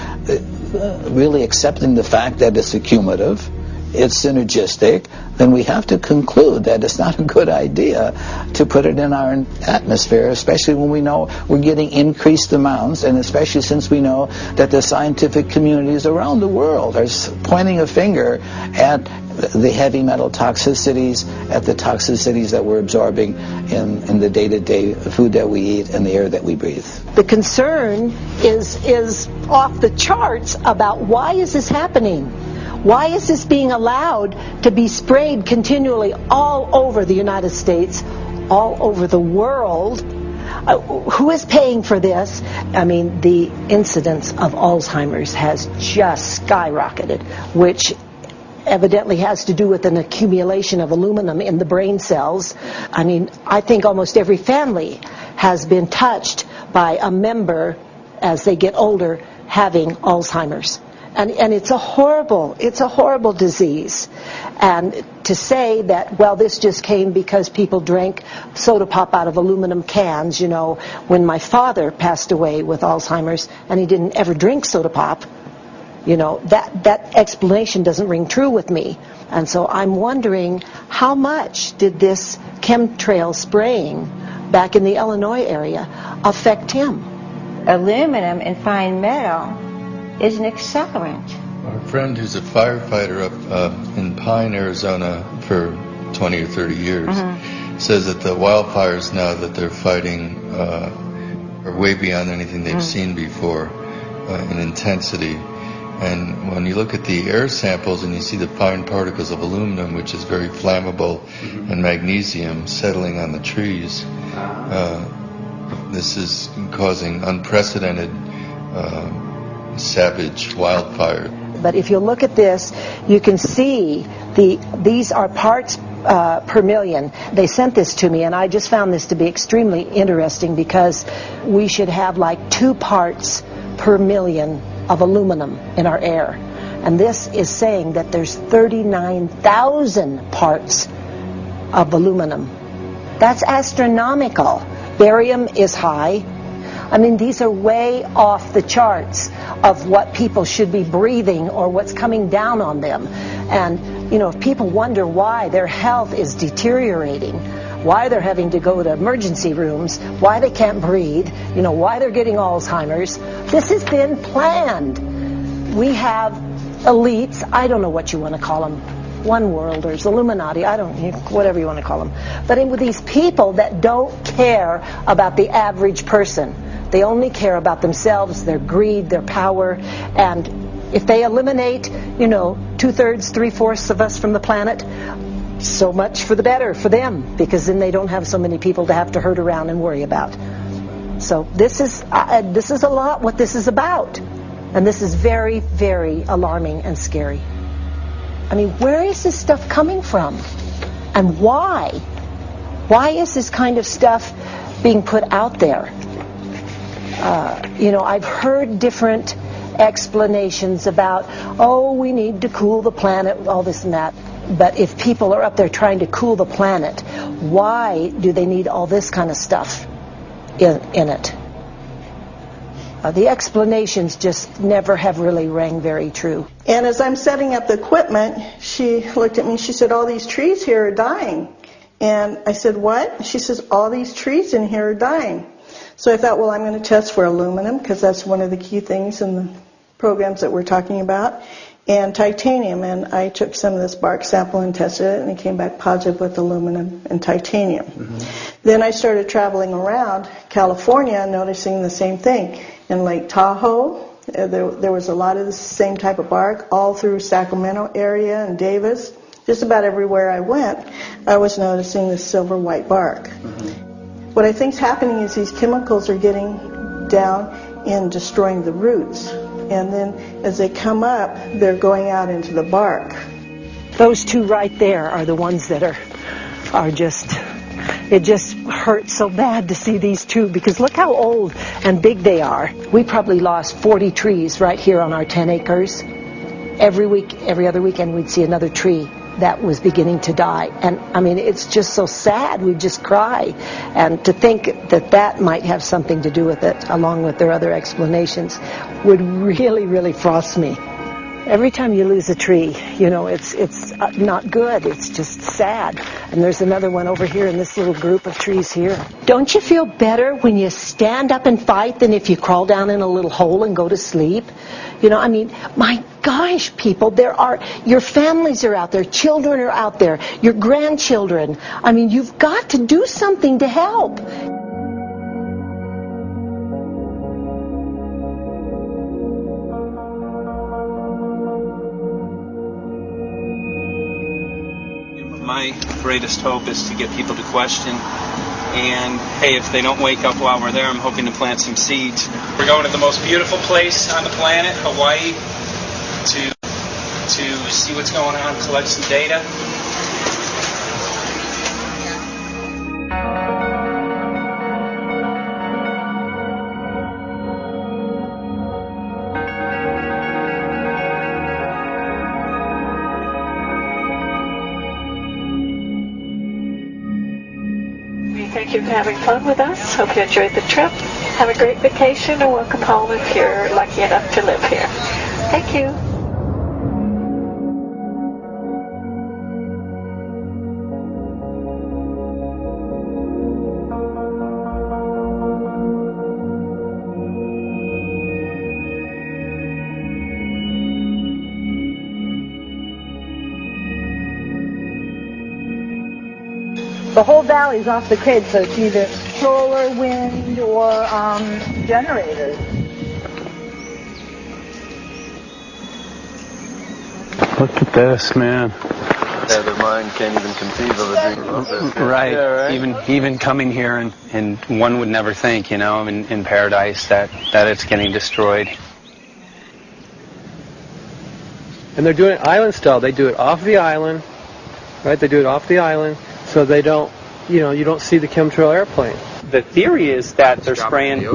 Speaker 17: really accepting the fact that it's accumulative, it's synergistic, then we have to conclude that it's not a good idea to put it in our atmosphere, especially when we know we're getting increased amounts, and especially since we know that the scientific communities around the world are pointing a finger at the heavy metal toxicities, at the toxicities that we're absorbing in the day-to-day food that we eat and the air that we breathe.
Speaker 16: The concern is off the charts about why is this happening? Why is this being allowed to be sprayed continually all over the United States, all over the world? Who is paying for this? I mean, the incidence of Alzheimer's has just skyrocketed, which evidently has to do with an accumulation of aluminum in the brain cells. I mean, I think almost every family has been touched by a member as they get older having Alzheimer's. And it's a horrible disease. And to say that, well, this just came because people drank soda pop out of aluminum cans, you know, when my father passed away with Alzheimer's and he didn't ever drink soda pop, You know, that explanation doesn't ring true with me. And so I'm wondering, how much did this chemtrail spraying back in the Illinois area affect him?
Speaker 1: Aluminum and fine metal is an accelerant.
Speaker 9: Our friend who's a firefighter up in Pine, Arizona for 20 or 30 years says that the wildfires now that they're fighting are way beyond anything they've seen before in intensity. And when you look at the air samples and you see the fine particles of aluminum, which is very flammable, and magnesium settling on the trees, this is causing unprecedented savage wildfire.
Speaker 16: But if you look at this, you can see these are parts per million. They sent this to me, and I just found this to be extremely interesting because we should have like 2 parts per million of aluminum in our air. And this is saying that there's 39,000 parts of aluminum. That's astronomical. Barium is high. I mean, these are way off the charts of what people should be breathing or what's coming down on them. And, you know, if people wonder why their health is deteriorating, why they're having to go to emergency rooms, why they can't breathe, you know, why they're getting Alzheimer's, this has been planned. We have elites, I don't know what you want to call them, one worlders, Illuminati, I don't know, whatever you want to call them. But with these people that don't care about the average person. They only care about themselves, their greed, their power, and if they eliminate, you know, 2/3, 3/4 of us from the planet, so much for the better for them, because then they don't have so many people to have to herd around and worry about. So this is a lot what this is about, and this is very, very alarming and scary. I mean, where is this stuff coming from, and why? Why is this kind of stuff being put out there? You know, I've heard different explanations about, oh, we need to cool the planet, all this and that. But if people are up there trying to cool the planet, why do they need all this kind of stuff in it? The explanations just never have really rang very true.
Speaker 19: And as I'm setting up the equipment, she looked at me, she said, all these trees here are dying. And I said, what? She says, all these trees in here are dying. So I thought, well, I'm going to test for aluminum, because that's one of the key things in the programs that we're talking about, and titanium. And I took some of this bark sample and tested it, and it came back positive with aluminum and titanium. Then I started traveling around California, noticing the same thing. In Lake Tahoe, there was a lot of the same type of bark, all through Sacramento area and Davis. Just about everywhere I went, I was noticing this silver white bark. What I think's happening is these chemicals are getting down and destroying the roots. And then as they come up, they're going out into the bark.
Speaker 16: Those 2 right there are the ones that are just, it just hurts so bad to see these 2, because look how old and big they are. We probably lost 40 trees right here on our 10 acres. Every other weekend we'd see another tree that was beginning to die. And I mean, it's just so sad, we just cry. And to think that that might have something to do with it, along with their other explanations, would really, really frost me. Every time you lose a tree, you know, it's not good, it's just sad. And there's another one over here in this little group of trees here. Don't you feel better when you stand up and fight than if you crawl down in a little hole and go to sleep? You know, I mean, my gosh, people, your families are out there, children are out there, your grandchildren. I mean, you've got to do something to help.
Speaker 21: My greatest hope is to get people to question. And, hey, if they don't wake up while we're there, I'm hoping to plant some seeds. We're going to the most beautiful place on the planet, Hawaii, to see what's going on, collect some data.
Speaker 23: Thank you for having fun with us. Hope you enjoyed the trip. Have a great vacation and welcome home if you're lucky enough to live here. Thank you.
Speaker 16: The whole valley's off the grid, so it's either solar, wind, or generators.
Speaker 22: Look at this, man.
Speaker 9: Yeah, their mind can't even conceive of a dream of this.
Speaker 22: Right.
Speaker 9: Yeah, right.
Speaker 22: Even coming here, and one would never think, you know, in paradise that it's getting destroyed.
Speaker 3: And they're doing it island style. They do it off the island, right? They do it off the island, so they don't, you know, you don't see the chemtrail airplane.
Speaker 22: The theory is that they're spraying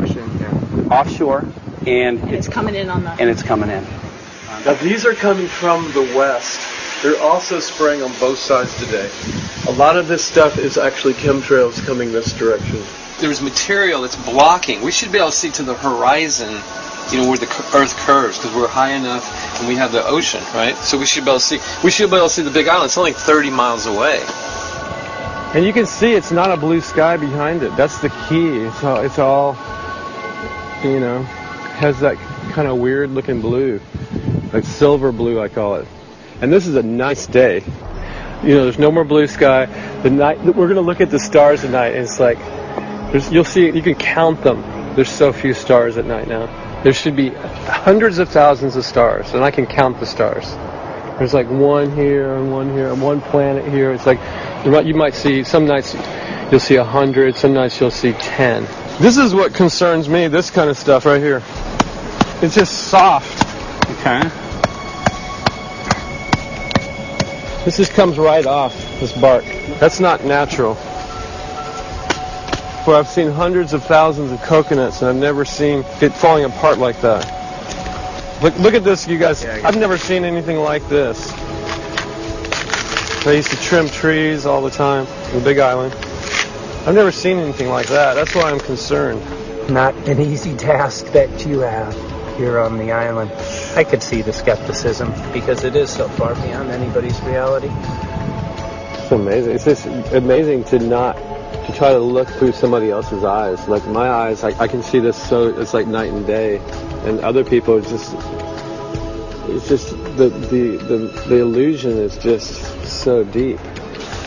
Speaker 22: offshore, and
Speaker 16: it's coming in on the...
Speaker 22: And it's coming in.
Speaker 3: Now these are coming from the west. They're also spraying on both sides today. A lot of this stuff is actually chemtrails coming this direction.
Speaker 5: There's material that's blocking. We should be able to see to the horizon, you know, where the Earth curves, because we're high enough and we have the ocean, right? So we should be able to see. We should be able to see the Big Island. It's only 30 miles away.
Speaker 3: And you can see it's not a blue sky behind it. That's the key. It's all, you know, has that kind of weird looking blue, like silver blue, I call it. And this is a nice day. You know, there's no more blue sky. The night we're going to look at the stars at night, and it's like you'll see. You can count them. There's so few stars at night now. There should be hundreds of thousands of stars, and I can count the stars. There's like one here and one planet here. It's like you might see some nights you'll see 100, some nights you'll see 10. This is what concerns me. This kind of stuff right here. It's just soft.
Speaker 22: Okay.
Speaker 3: This just comes right off, this bark. That's not natural. But I've seen hundreds of thousands of coconuts, and I've never seen it falling apart like that. Look at this, you guys. I've never seen anything like this. I used to trim trees all the time in the Big Island. I've never seen anything like that. That's why I'm concerned.
Speaker 10: Not an easy task that you have here on the island. I could see the skepticism because it is so far beyond anybody's reality.
Speaker 3: It's amazing. It's just amazing to try to look through somebody else's eyes. Like my eyes, I can see this so it's like night and day, and other people it's just the illusion is just so deep.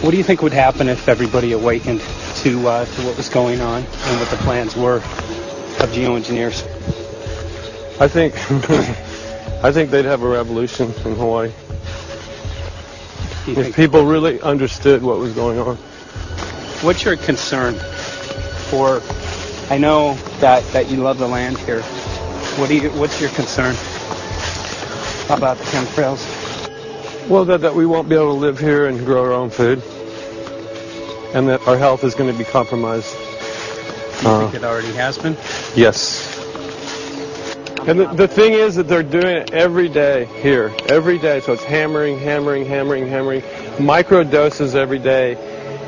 Speaker 22: What do you think would happen if everybody awakened to what was going on and what the plans were of geoengineers?
Speaker 3: I think they'd have a revolution in Hawaii if people really understood what was going on.
Speaker 22: What's your concern for? I know that you love the land here. What's your concern about the chemtrails?
Speaker 3: Well, that we won't be able to live here and grow our own food, and that our health is going to be compromised.
Speaker 22: Do you think it already has been?
Speaker 3: Yes. And the thing is that they're doing it every day here, every day. So it's hammering, micro doses every day.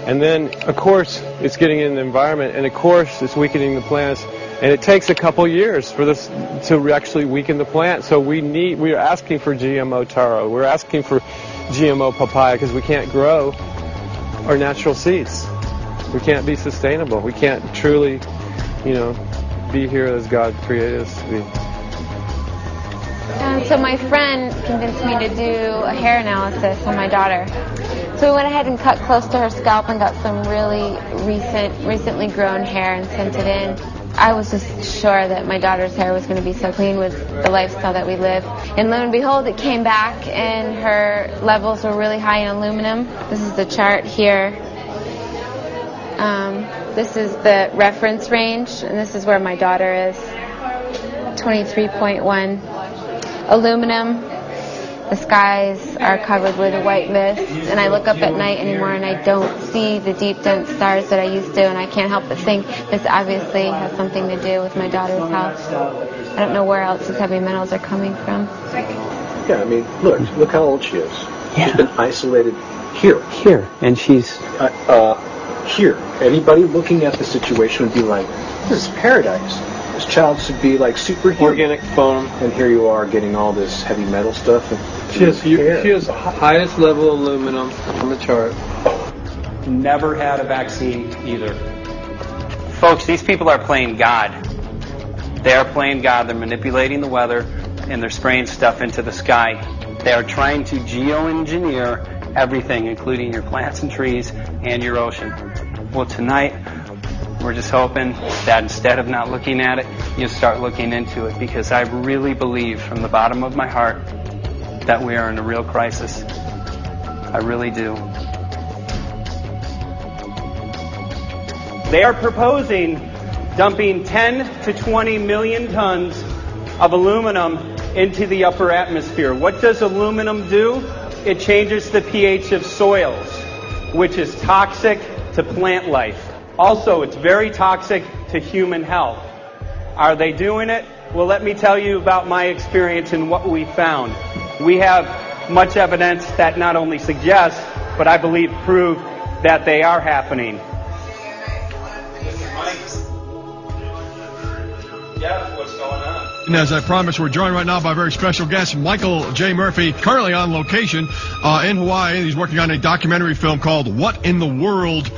Speaker 3: And then, of course, it's getting in the environment, and of course, it's weakening the plants. And it takes a couple years for this to actually weaken the plant. So we are asking for GMO taro. We're asking for GMO papaya because we can't grow our natural seeds. We can't be sustainable. We can't truly, be here as God created us to be.
Speaker 6: So my friend convinced me to do a hair analysis on my daughter. So we went ahead and cut close to her scalp and got some really recently grown hair and sent it in. I was just sure that my daughter's hair was going to be so clean with the lifestyle that we live. And lo and behold, it came back and her levels were really high in aluminum. This is the chart here. This is the reference range, and this is where my daughter is. 23.1. Aluminum. The skies are covered with a white mist, and I look up at night anymore and I don't see the deep, dense stars that I used to, and I can't help but think this obviously has something to do with my daughter's health. I don't know where else these heavy metals are coming from.
Speaker 20: Yeah, I mean, look how old she is. Yeah. She's been isolated here.
Speaker 22: Here, and she's...
Speaker 20: here. Anybody looking at the situation would be like, this is paradise. This child should be like superhuman.
Speaker 3: Organic foam.
Speaker 20: And here you are getting all this heavy metal stuff.
Speaker 3: She has highest level aluminum on the chart.
Speaker 22: Never had a vaccine either. Folks, these people are playing God. They are playing God. They're manipulating the weather, and they're spraying stuff into the sky. They are trying to geoengineer everything, including your plants and trees and your ocean. Well, tonight, we're just hoping that instead of not looking at it, you start looking into it, because I really believe from the bottom of my heart that we are in a real crisis. I really do. They are proposing dumping 10 to 20 million tons of aluminum into the upper atmosphere. What does aluminum do? It changes the pH of soils, which is toxic to plant life. Also, it's very toxic to human health. Are they doing it? Well, let me tell you about my experience and what we found. We have much evidence that not only suggests, but I believe prove that they are happening. Jeff, what's going on?
Speaker 7: And as I promised, we're joined right now by a very special guest, Michael J. Murphy, currently on location in Hawaii. He's working on a documentary film called What in the World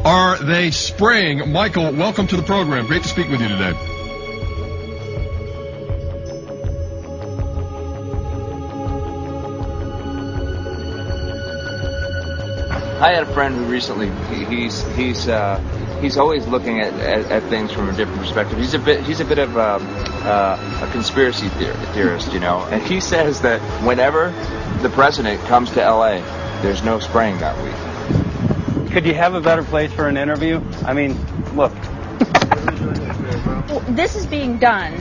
Speaker 7: Are They Spraying? Michael, welcome to the program. Great to speak with you today.
Speaker 8: I had a friend who recently, he's always looking at things from a different perspective. He's a bit of a conspiracy theorist, you know. And he says that whenever the president comes to L.A., there's no spraying that week.
Speaker 22: Could you have a better place for an interview? I mean, look.
Speaker 14: Well, this is being done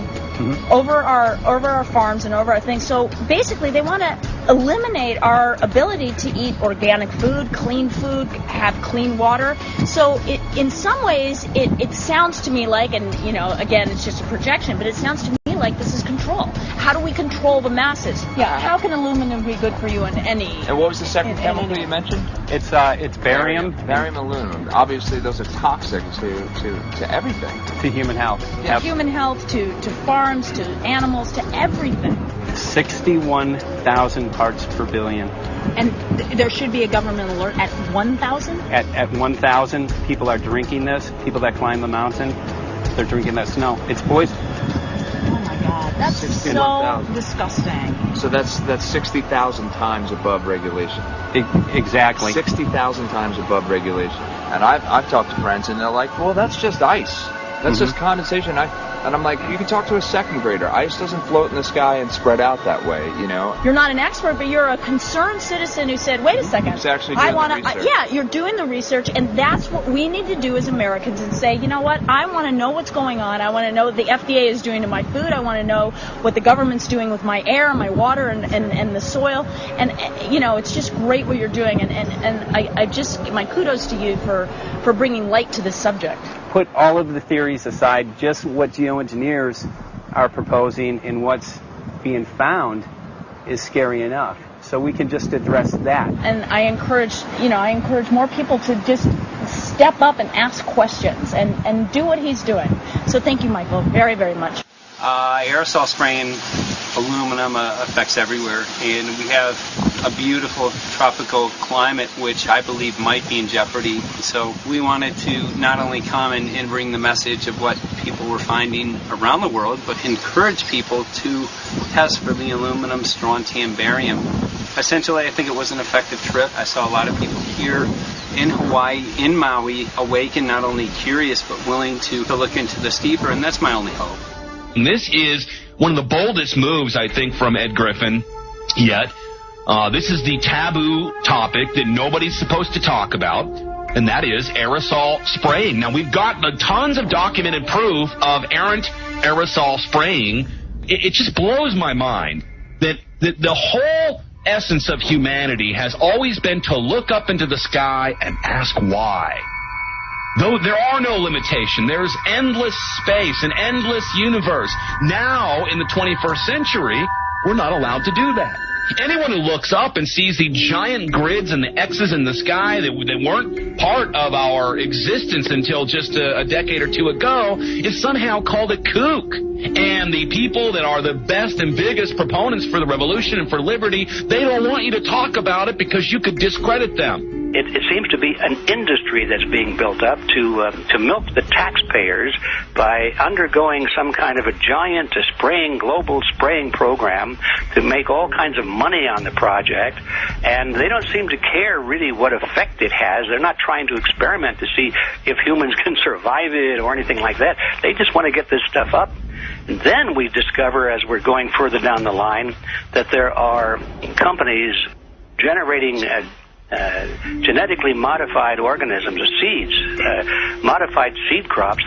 Speaker 14: over our farms and over our things. So basically, they want to eliminate our ability to eat organic food, have clean water. So in some ways, it sounds to me like, and you know, again, it's just a projection, but it sounds to me like this is control. How do we control the masses? Yeah. How can aluminum be good for you in any?
Speaker 8: And what was the second chemical you mentioned?
Speaker 22: It's barium.
Speaker 8: Barium aluminum. Obviously, those are toxic to everything.
Speaker 22: To human health.
Speaker 14: To human health, to farms, to animals, to everything.
Speaker 22: 61,000 parts per billion.
Speaker 14: And there should be a government alert at 1,000?
Speaker 22: At 1,000, people are drinking this. People that climb the mountain, they're drinking that snow. It's poison.
Speaker 14: Oh my God, that's so disgusting.
Speaker 8: So that's 60,000 times above regulation.
Speaker 22: Exactly.
Speaker 8: 60,000 times above regulation. And I've talked to friends, and they're like, well, that's just ice. That's just condensation. And I'm like, you can talk to a second grader. Ice doesn't float in the sky and spread out that way, you know.
Speaker 14: You're not an expert, but you're a concerned citizen who said, wait a second.
Speaker 8: Who's actually doing the research.
Speaker 14: Yeah, you're doing the research, and that's what we need to do as Americans and say, you know what, I want to know what's going on. I want to know what the FDA is doing to my food. I want to know what the government's doing with my air, my water, and the soil. And, you know, it's just great what you're doing. And I just, my kudos to you for bringing light to this subject.
Speaker 22: Put all of the theories aside, just what geoengineers are proposing and what's being found is scary enough. So we can just address that.
Speaker 14: And I encourage more people to just step up and ask questions and do what he's doing. So thank you, Michael, very, very much.
Speaker 22: Aerosol spraying aluminum affects everywhere, and we have a beautiful tropical climate which I believe might be in jeopardy. So we wanted to not only come and bring the message of what people were finding around the world, but encourage people to test for the aluminum, strontium, barium. Essentially, I think it was an effective trip. I saw a lot of people here in Hawaii, in Maui, awakened, not only curious, but willing to look into this deeper, and that's my only hope.
Speaker 18: And this is one of the boldest moves, I think, from Ed Griffin yet. This is the taboo topic that nobody's supposed to talk about, and that is aerosol spraying. Now, we've got tons of documented proof of errant aerosol spraying. It just blows my mind that the whole essence of humanity has always been to look up into the sky and ask why. Though there are no limitations, there's endless space, an endless universe. Now, in the 21st century, we're not allowed to do that. Anyone who looks up and sees the giant grids and the X's in the sky that weren't part of our existence until just a decade or two ago is somehow called a kook. And the people that are the best and biggest proponents for the revolution and for liberty, they don't want you to talk about it because you could discredit them.
Speaker 2: It seems to be an industry that's being built up to milk the taxpayers by undergoing some kind of a giant global spraying program to make all kinds of money on the project, and they don't seem to care really what effect it has. They're not trying to experiment to see if humans can survive it or anything like that. They just want to get this stuff up. And then we discover, as we're going further down the line, that there are companies generating genetically modified organisms, or seeds, modified seed crops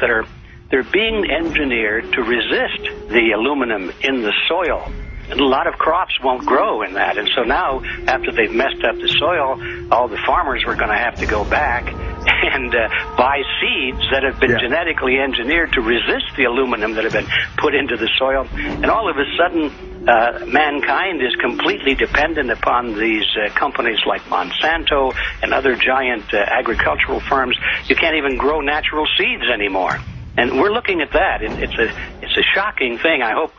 Speaker 2: they're being engineered to resist the aluminum in the soil. And a lot of crops won't grow in that. And so now, after they've messed up the soil, all the farmers were going to have to go back and buy seeds that have been genetically engineered to resist the aluminum that have been put into the soil. And all of a sudden, mankind is completely dependent upon these companies like Monsanto and other giant agricultural firms. You can't even grow natural seeds anymore. And we're looking at that. It's a shocking thing. I hope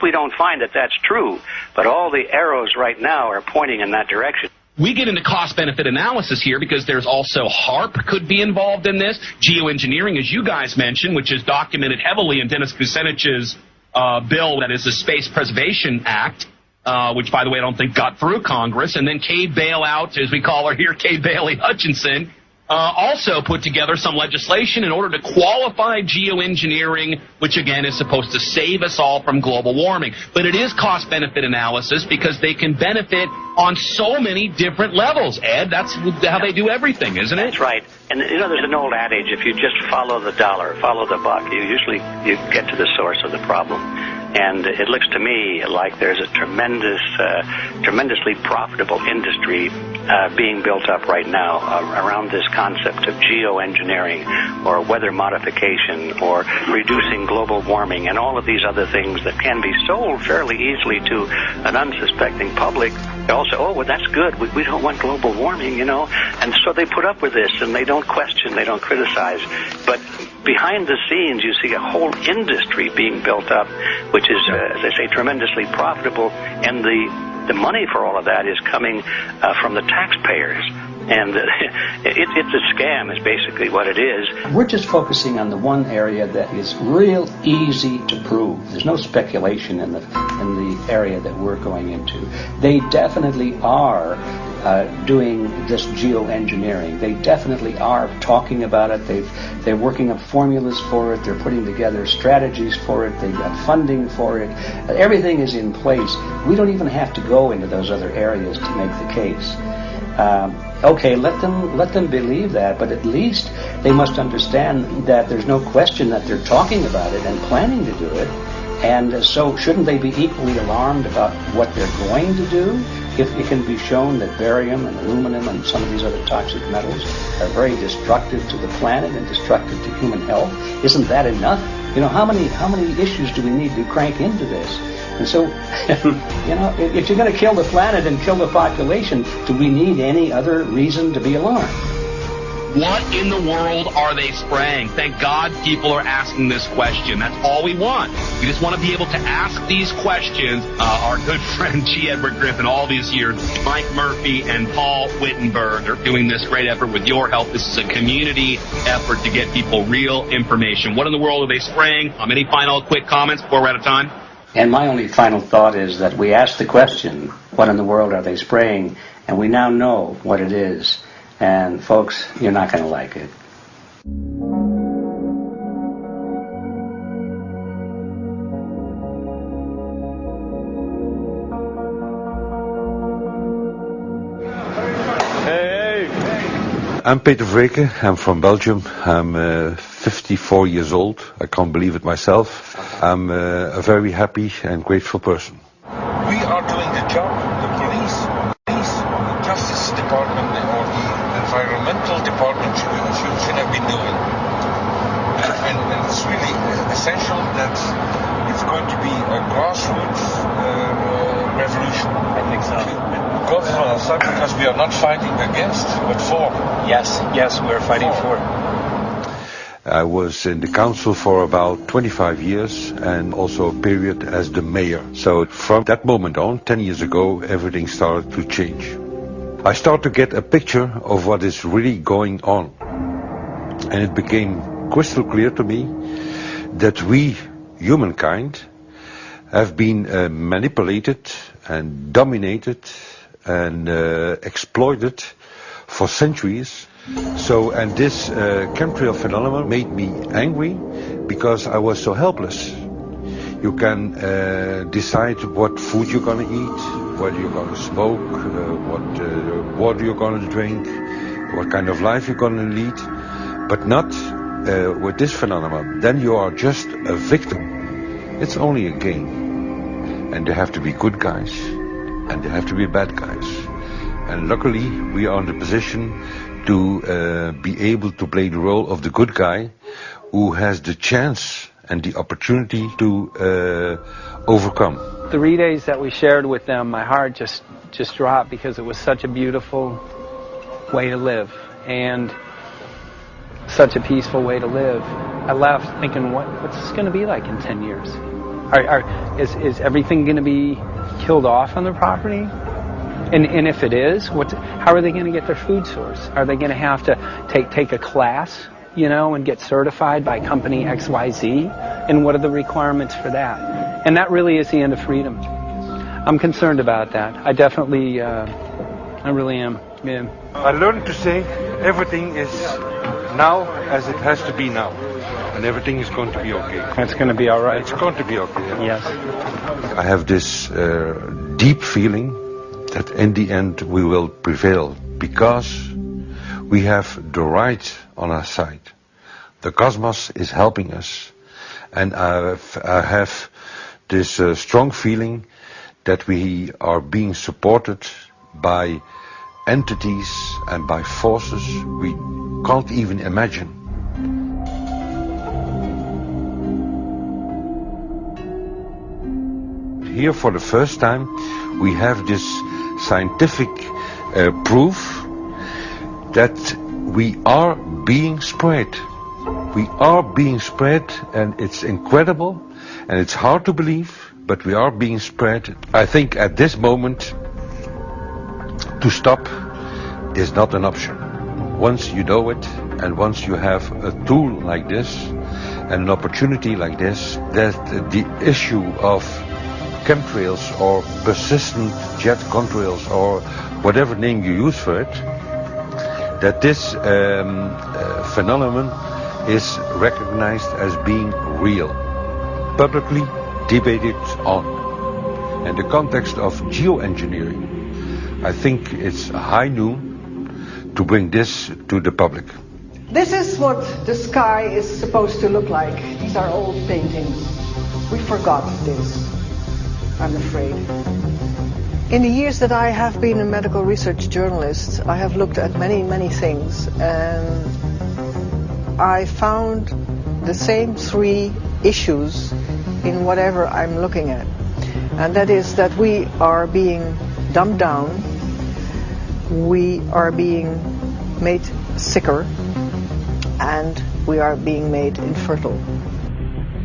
Speaker 2: we don't find that that's true. But all the arrows right now are pointing in that direction.
Speaker 18: We get into cost-benefit analysis here because there's also HARP could be involved in this. Geoengineering, as you guys mentioned, which is documented heavily in Dennis Kucinich's bill, that is the Space Preservation Act, which, by the way, I don't think got through Congress. And then Kay Bailout, as we call her here, Kay Bailey Hutchinson, also put together some legislation in order to qualify geoengineering, which, again, is supposed to save us all from global warming. But it is cost-benefit analysis because they can benefit on so many different levels. Ed, that's how they do everything, isn't it?
Speaker 2: That's right. And, you know, there's an old adage, if you just follow the dollar, follow the buck, you get to the source of the problem. And it looks to me like there's a tremendously profitable industry being built up right now around this concept of geoengineering or weather modification or reducing global warming and all of these other things that can be sold fairly easily to an unsuspecting public. They all say, oh, well, that's good. We don't want global warming, you know. And so they put up with this, and they don't question, they don't criticize. But behind the scenes, you see a whole industry being built up, which is, as I say, tremendously profitable, and the money for all of that is coming from the taxpayers. And it's a scam is basically what it is.
Speaker 11: We're just focusing on the one area that is real easy to prove. There's no speculation in the area that we're going into. They definitely are doing this geoengineering. They definitely are talking about it. They're working up formulas for it. They're putting together strategies for it. They've got funding for it. Everything is in place. We don't even have to go into those other areas to make the case. Okay, let them believe that, but at least they must understand that there's no question that they're talking about it and planning to do it. And so shouldn't they be equally alarmed about what they're going to do if it can be shown that barium and aluminum and some of these other toxic metals are very destructive to the planet and destructive to human health? Isn't that enough? You know, how many issues do we need to crank into this? And so, you know, if you're going to kill the planet and kill the population, do we need any other reason to be alarmed?
Speaker 18: What in the world are they spraying? Thank God people are asking this question. That's all we want. We just want to be able to ask these questions. Our good friend G. Edward Griffin, all these years, Mike Murphy and Paul Wittenberg are doing this great effort with your help. This is a community effort to get people real information. What in the world are they spraying? Any final quick comments before we're out of time?
Speaker 11: And my only final thought is that we asked the question, what in the world are they spraying? And we now know what it is. And folks, you're not going to like it.
Speaker 12: I'm Peter Vreke. I'm from Belgium. I'm 54 years old. I can't believe it myself. I'm a very happy and grateful person.
Speaker 13: We are doing the job the police, the Justice Department, or the Environmental Department should have been doing. And it's really essential that it's going to be a grassroots revolution. I think So. God will start because we are not fighting against, but for.
Speaker 22: Yes, we're fighting for.
Speaker 12: I was in the council for about 25 years and also a period as the mayor. So from that moment on, 10 years ago, everything started to change. I started to get a picture of what is really going on. And it became crystal clear to me that we, humankind, have been manipulated and dominated and exploited for centuries. So, and this chemtrail phenomenon made me angry because I was so helpless. You can decide what food you're going to eat, whether you're going to smoke, what water you're going to drink, what kind of life you're going to lead, but not with this phenomenon. Then you are just a victim. It's only a game. And there have to be good guys, and there have to be bad guys. And luckily, we are in the position to be able to play the role of the good guy who has the chance and the opportunity to overcome.
Speaker 22: The relays that we shared with them, my heart just dropped because it was such a beautiful way to live and such a peaceful way to live. I left thinking, what's this going to be like in 10 years? Is everything going to be killed off on the property? And if it is, how are they going to get their food source? Are they going to have to take a class, and get certified by company XYZ? And what are the requirements for that? And that really is the end of freedom. I'm concerned about that. I definitely, I really am. Yeah.
Speaker 12: I learned to say everything is now as it has to be now. And everything is going to be okay.
Speaker 22: It's going to be all right.
Speaker 12: It's going to be okay.
Speaker 22: Yes.
Speaker 12: I have this deep feeling that in the end we will prevail because we have the right on our side. The cosmos is helping us. And I have this strong feeling that we are being supported by entities and by forces we can't even imagine. Here for the first time we have this scientific proof that we are being spread. We are being spread, and it's incredible and it's hard to believe, but we are being spread. I think at this moment to stop is not an option. Once you know it and once you have a tool like this and an opportunity like this, that the issue of chemtrails or persistent jet contrails or whatever name you use for it, that this phenomenon is recognized as being real, publicly debated on. In the context of geoengineering, I think it's high noon to bring this to the public.
Speaker 4: This is what the sky is supposed to look like. These are old paintings. We forgot this, I'm afraid. In the years that I have been a medical research journalist, I have looked at many, many things, and I found the same three issues in whatever I'm looking at. And that is that we are being dumbed down, we are being made sicker, and we are being made infertile.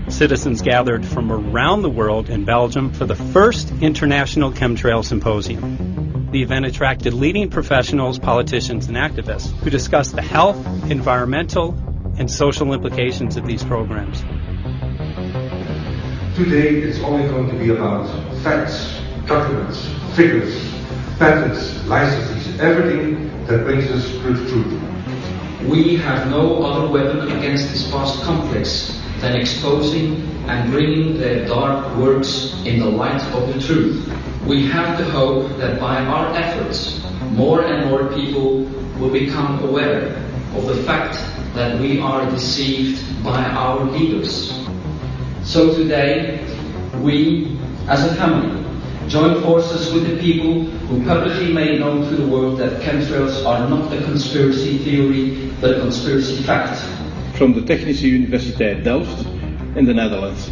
Speaker 22: Citizens gathered from around the world in Belgium for the first International Chemtrail Symposium. The event attracted leading professionals, politicians, and activists who discussed the health, environmental, and social implications of these programs.
Speaker 12: Today it's only going to be about facts, documents, figures, patents, licenses, everything that brings us to the truth.
Speaker 15: We have no other weapon against this vast complex than exposing and bringing their dark works in the light of the truth. We have the hope that by our efforts, more and more people will become aware of the fact that we are deceived by our leaders. So today, we, as a family, join forces with the people who publicly made known to the world that chemtrails are not a conspiracy theory, but a conspiracy fact.
Speaker 20: From the Technische Universiteit Delft in the Netherlands.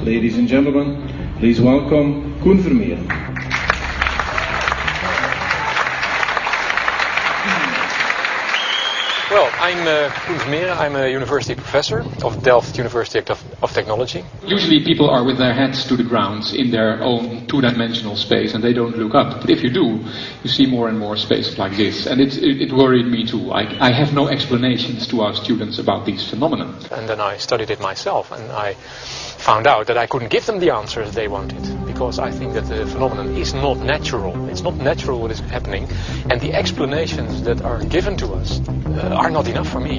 Speaker 20: Ladies and gentlemen, please welcome Koen Vermeeren.
Speaker 1: Well, I'm Koen Vermeeren. I'm a university professor of Delft University of Technology.
Speaker 15: Usually people are with their heads to the ground in their own two-dimensional space and they don't look up. But if you do, you see more and more spaces like this. And it worried me too. I have no explanations to our students about these phenomena.
Speaker 1: And then I studied it myself and I found out that I couldn't give them the answers they wanted, because I think that the phenomenon is not natural. It's not natural what is happening, and the explanations that are given to us are not enough for me.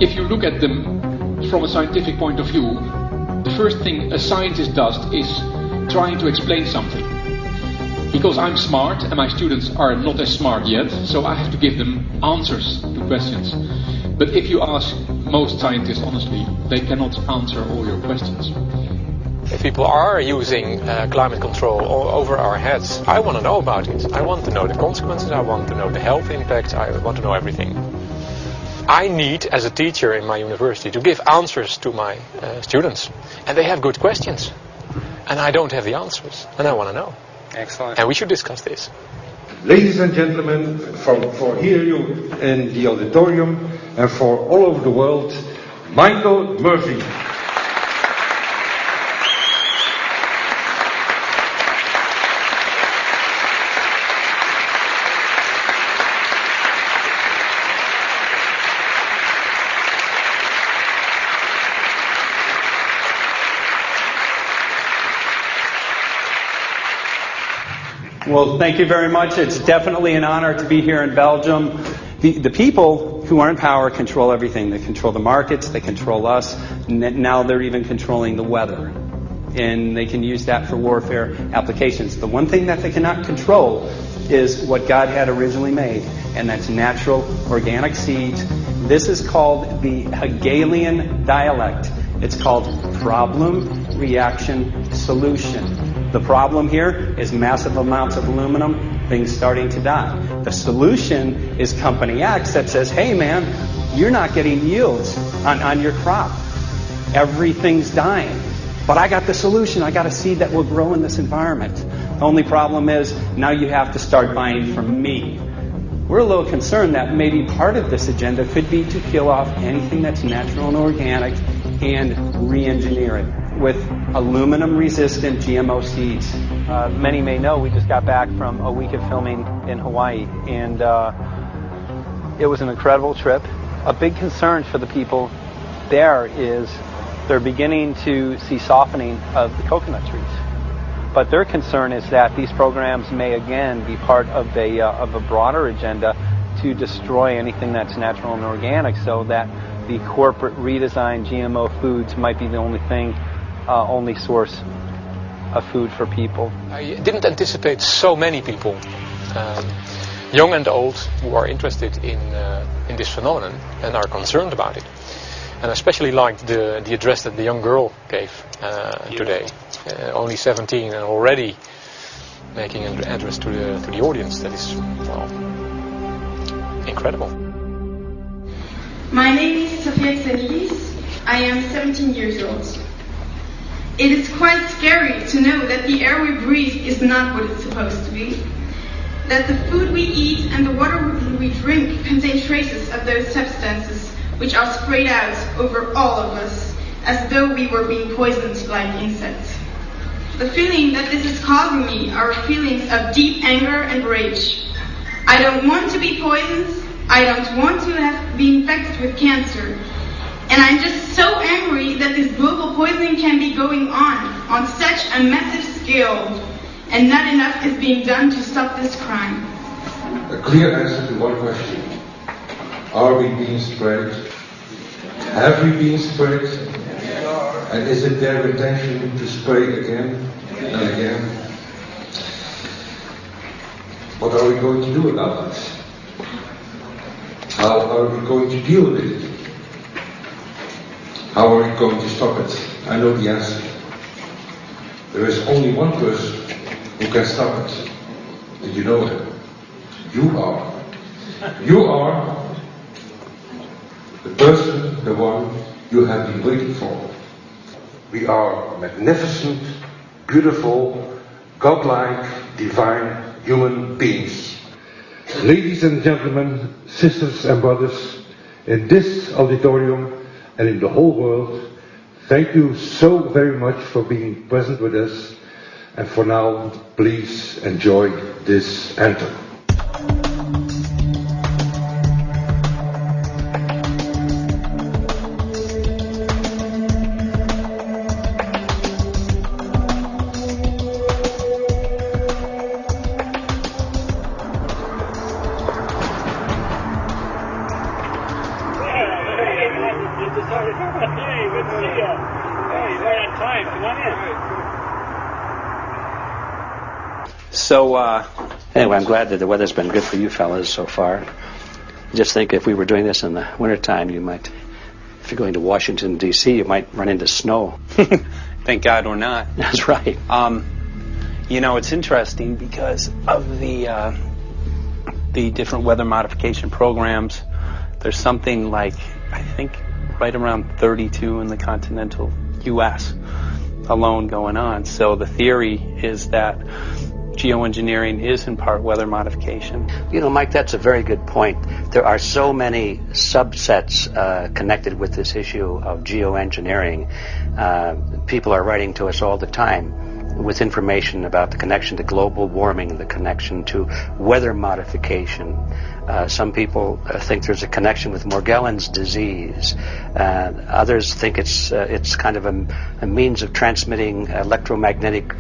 Speaker 15: If you look at them from a scientific point of view, the first thing a scientist does is trying to explain something. Because I'm smart and my students are not as smart yet, so I have to give them answers to questions. But if you ask most scientists honestly, they cannot answer all your questions.
Speaker 1: If people are using climate control over our heads, I want to know about it. I want to know the consequences, I want to know the health impacts, I want to know everything. I need, as a teacher in my university, to give answers to my students. And they have good questions. And I don't have the answers. And I want to know.
Speaker 5: Excellent.
Speaker 1: And we should discuss this.
Speaker 12: Ladies and gentlemen, for here you in the auditorium and for all over the world, Michael Murphy.
Speaker 22: Well, thank you very much. It's definitely an honor to be here in Belgium. The people who are in power control everything. They control the markets, they control us, and now they're even controlling the weather. And they can use that for warfare applications. The one thing that they cannot control is what God had originally made, and that's natural organic seeds. This is called the Hegelian dialect. It's called problem, reaction, solution. The problem here is massive amounts of aluminum, things starting to die. The solution is Company X that says, hey man, you're not getting yields on your crop. Everything's dying. But I got the solution. I got a seed that will grow in this environment. The only problem is now you have to start buying from me. We're a little concerned that maybe part of this agenda could be to kill off anything that's natural and organic and re-engineer it with aluminum-resistant GMO seeds. Many may know we just got back from a week of filming in Hawaii, and it was an incredible trip. A big concern for the people there is they're beginning to see softening of the coconut trees. But their concern is that these programs may again be part of a broader agenda to destroy anything that's natural and organic, so that the corporate redesigned GMO foods might be the only source of food for people.
Speaker 1: I didn't anticipate so many people, young and old, who are interested in this phenomenon and are concerned about it. And I especially liked the address that the young girl gave today, only 17 and already making an address to the audience. That is, well, incredible.
Speaker 17: My name is Sofia Xenidis. I am 17 years old. It is quite scary to know that the air we breathe is not what it's supposed to be. That the food we eat and the water we drink contain traces of those substances which are sprayed out over all of us as though we were being poisoned like insects. The feeling that this is causing me are feelings of deep anger and rage. I don't want to be poisoned. I don't want to be infected with cancer. And I'm just so angry that this global poisoning can be going on such a massive scale, and not enough is being done to stop this crime.
Speaker 12: A clear answer to one question. Are we being sprayed? Have we been sprayed? And is it their intention to spray again and again? What are we going to do about this? How are we going to deal with it? How are we going to stop it? I know the answer. There is only one person who can stop it. Did you know him? You are. You are the person, the one you have been waiting for. We are magnificent, beautiful, godlike, divine human beings. Ladies and gentlemen, sisters and brothers, in this auditorium and in the whole world, thank you so very much for being present with us. And for now, please enjoy this anthem.
Speaker 11: So, anyway, I'm glad that the weather's been good for you fellas so far. Just think if we were doing this in the wintertime, you might, if you're going to Washington, D.C., you might run into snow.
Speaker 22: Thank God we're not.
Speaker 11: That's right.
Speaker 22: You know, it's interesting because of the different weather modification programs. There's something like, I think, right around 32 in the continental U.S. alone going on. So the theory is that geoengineering is in part weather modification.
Speaker 11: You know, Mike, that's a very good point. There are so many subsets connected with this issue of geoengineering. People are writing to us all the time with information about the connection to global warming, the connection to weather modification. Some people think there's a connection with Morgellons disease. Others think it's kind of a means of transmitting electromagnetic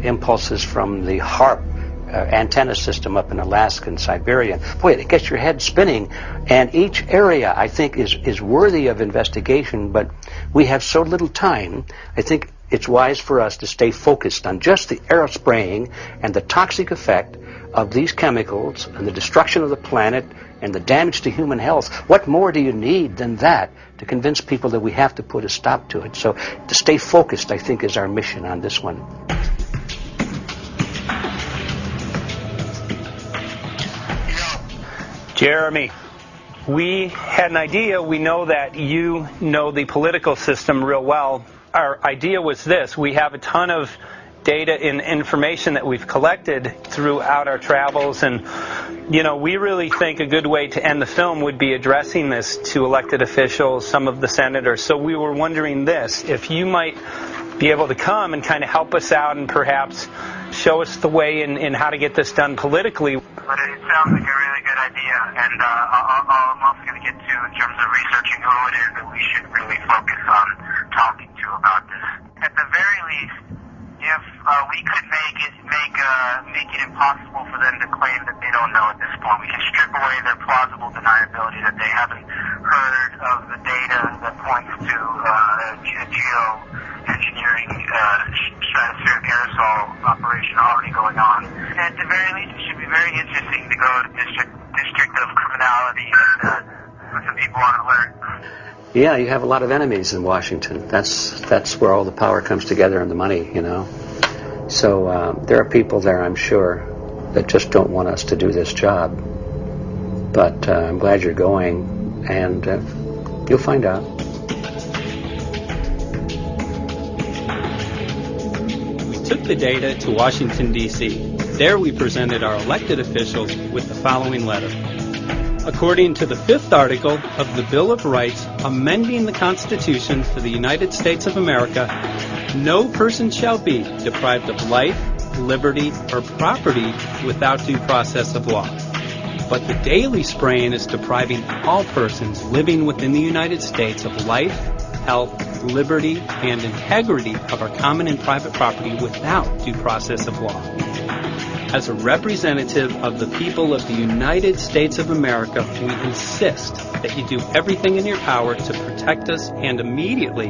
Speaker 11: impulses from the HARP antenna system up in Alaska and Siberia. Boy, it gets your head spinning. And each area, I think, is worthy of investigation, but we have so little time. I think it's wise for us to stay focused on just the aerospraying and the toxic effect of these chemicals and the destruction of the planet and the damage to human health. What more do you need than that to convince people that we have to put a stop to it? So to stay focused, I think, is our mission on this one.
Speaker 22: Jeremy, we had an idea. We know that you know the political system real well. Our idea was this. We have a ton of data and information that we've collected throughout our travels, and you know, we really think a good way to end the film would be addressing this to elected officials, some of the senators. So we were wondering this, if you might be able to come and kind of help us out and perhaps show us the way in how to get this done politically.
Speaker 19: But it sounds like a really good idea, and I'm also going to get to in terms of researching who it is that we should really focus on talking to about this. At the very least, if we could make it impossible for them to claim that they don't know at this point, we can strip away their plausible deniability that they haven't heard of the data that points to geoengineering stratospheric aerosol operation already going on. At the very least, it should be very interesting to go to District of Criminality and put some people on alert.
Speaker 11: Yeah, you have a lot of enemies in Washington. That's where all the power comes together and the money, you know. So there are people there, I'm sure, that just don't want us to do this job. But I'm glad you're going, and you'll find out.
Speaker 22: We took the data to Washington, D.C. There we presented our elected officials with the following letter. According to the 5th article of the Bill of Rights amending the Constitution for the United States of America, no person shall be deprived of life, liberty, or property without due process of law. But the daily spraying is depriving all persons living within the United States of life, health, liberty, and integrity of our common and private property without due process of law. As a representative of the people of the United States of America, we insist that you do everything in your power to protect us and immediately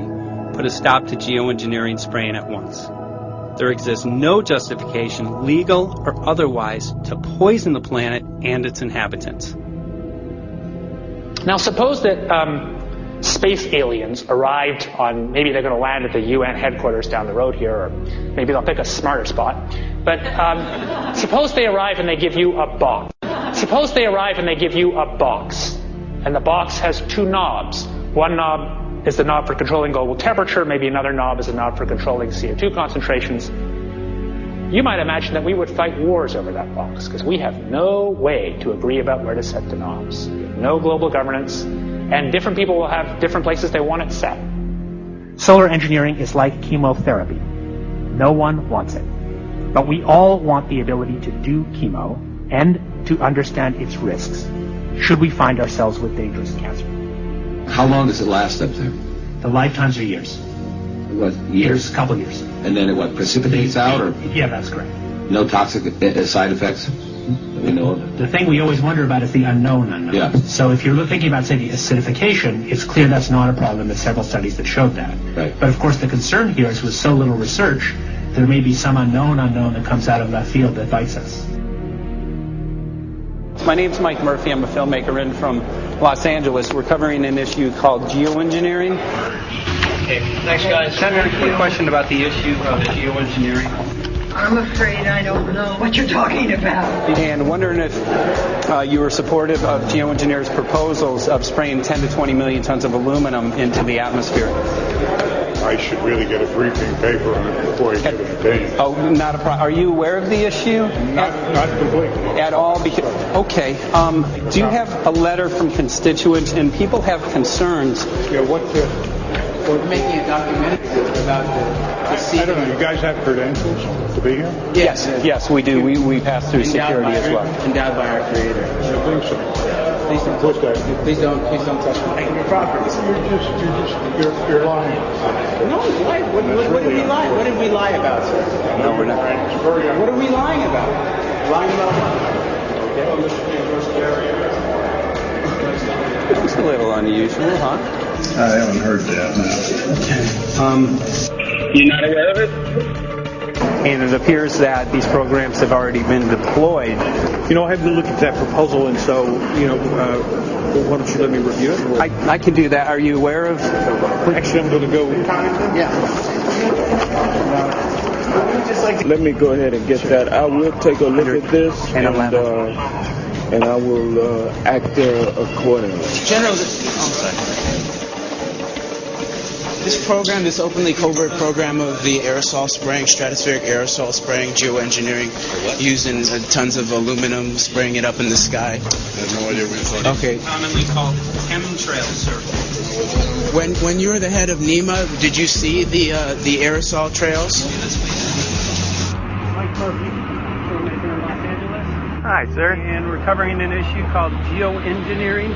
Speaker 22: put a stop to geoengineering spraying at once. There exists no justification, legal or otherwise, to poison the planet and its inhabitants.
Speaker 21: Now suppose that space aliens arrived on, maybe they're going to land at the UN headquarters down the road here, or maybe they'll pick a smarter spot. But suppose they arrive and they give you a box. Suppose they arrive and they give you a box. And the box has 2 knobs. One knob is the knob for controlling global temperature. Maybe another knob is a knob for controlling CO2 concentrations. you might imagine that we would fight wars over that box because we have no way to agree about where to set the knobs. No global governance, and different people will have different places they want it set.
Speaker 9: Solar engineering is like chemotherapy. No one wants it. But we all want the ability to do chemo and to understand its risks should we find ourselves with dangerous cancer.
Speaker 16: How long does it last up there?
Speaker 9: The lifetimes are years.
Speaker 16: What, years?
Speaker 9: A couple years.
Speaker 16: And then it what, precipitates out, or
Speaker 9: Yeah, that's correct.
Speaker 16: no toxic side effects that we know of?
Speaker 9: The thing we always wonder about is the unknown.
Speaker 16: Yeah.
Speaker 9: So if you're thinking about, say, the acidification, it's clear that's not a problem. There's several studies that showed that.
Speaker 16: Right.
Speaker 9: But of course the concern here is with so little research, there may be some unknown that comes out of left field that bites us.
Speaker 22: My name's Mike Murphy. I'm a filmmaker in from Los Angeles. We're covering an issue called geoengineering.
Speaker 23: Okay, thanks guys. Senator, quick question about the issue of geoengineering.
Speaker 4: I'm afraid I don't know what you're talking about.
Speaker 22: And wondering if you were supportive of geoengineers' proposals of spraying 10 to 20 million tons of aluminum into the atmosphere.
Speaker 24: I should really get a briefing paper on it before I get it opinion.
Speaker 22: Oh, not a problem. Are you aware of the issue?
Speaker 24: Not completely.
Speaker 22: At all? Okay. Do you have a letter from constituents, and people have concerns?
Speaker 24: Yeah,
Speaker 22: We're making a documentary about
Speaker 24: I don't know. You guys have credentials to be here?
Speaker 22: Yes, we do. We pass through security as well.
Speaker 23: Endowed by our Creator.
Speaker 24: I think so.
Speaker 23: Please don't.
Speaker 24: What's that?
Speaker 23: Please don't touch my property.
Speaker 24: You're lying.
Speaker 23: No, why? What did we lie? What did we lie about, sir?
Speaker 22: No, we're not.
Speaker 23: What are we lying about? Lying about what?
Speaker 22: It's a little unusual, huh?
Speaker 24: I haven't heard that.
Speaker 22: You're not aware of it? And it appears that these programs have already been deployed.
Speaker 20: You know, I had to look at that proposal, and so, why don't you let me review it?
Speaker 22: I can do that. Are you aware of?
Speaker 20: Actually, I'm going to go.
Speaker 23: Yeah.
Speaker 20: Let me go ahead and get that. I will take a look at this, and I will act accordingly.
Speaker 23: General, this program, this openly covert program of the aerosol spraying, stratospheric aerosol spraying, geoengineering, using tons of aluminum, spraying it up in the sky.
Speaker 24: I have no idea what you're talking about.
Speaker 23: Okay. Commonly called chemtrails, sir. When you were the head of NEMA, did you see the aerosol trails?
Speaker 9: Mike Murphy, filmmaker in Los Angeles.
Speaker 23: Hi, sir.
Speaker 9: And we're covering an issue called geoengineering,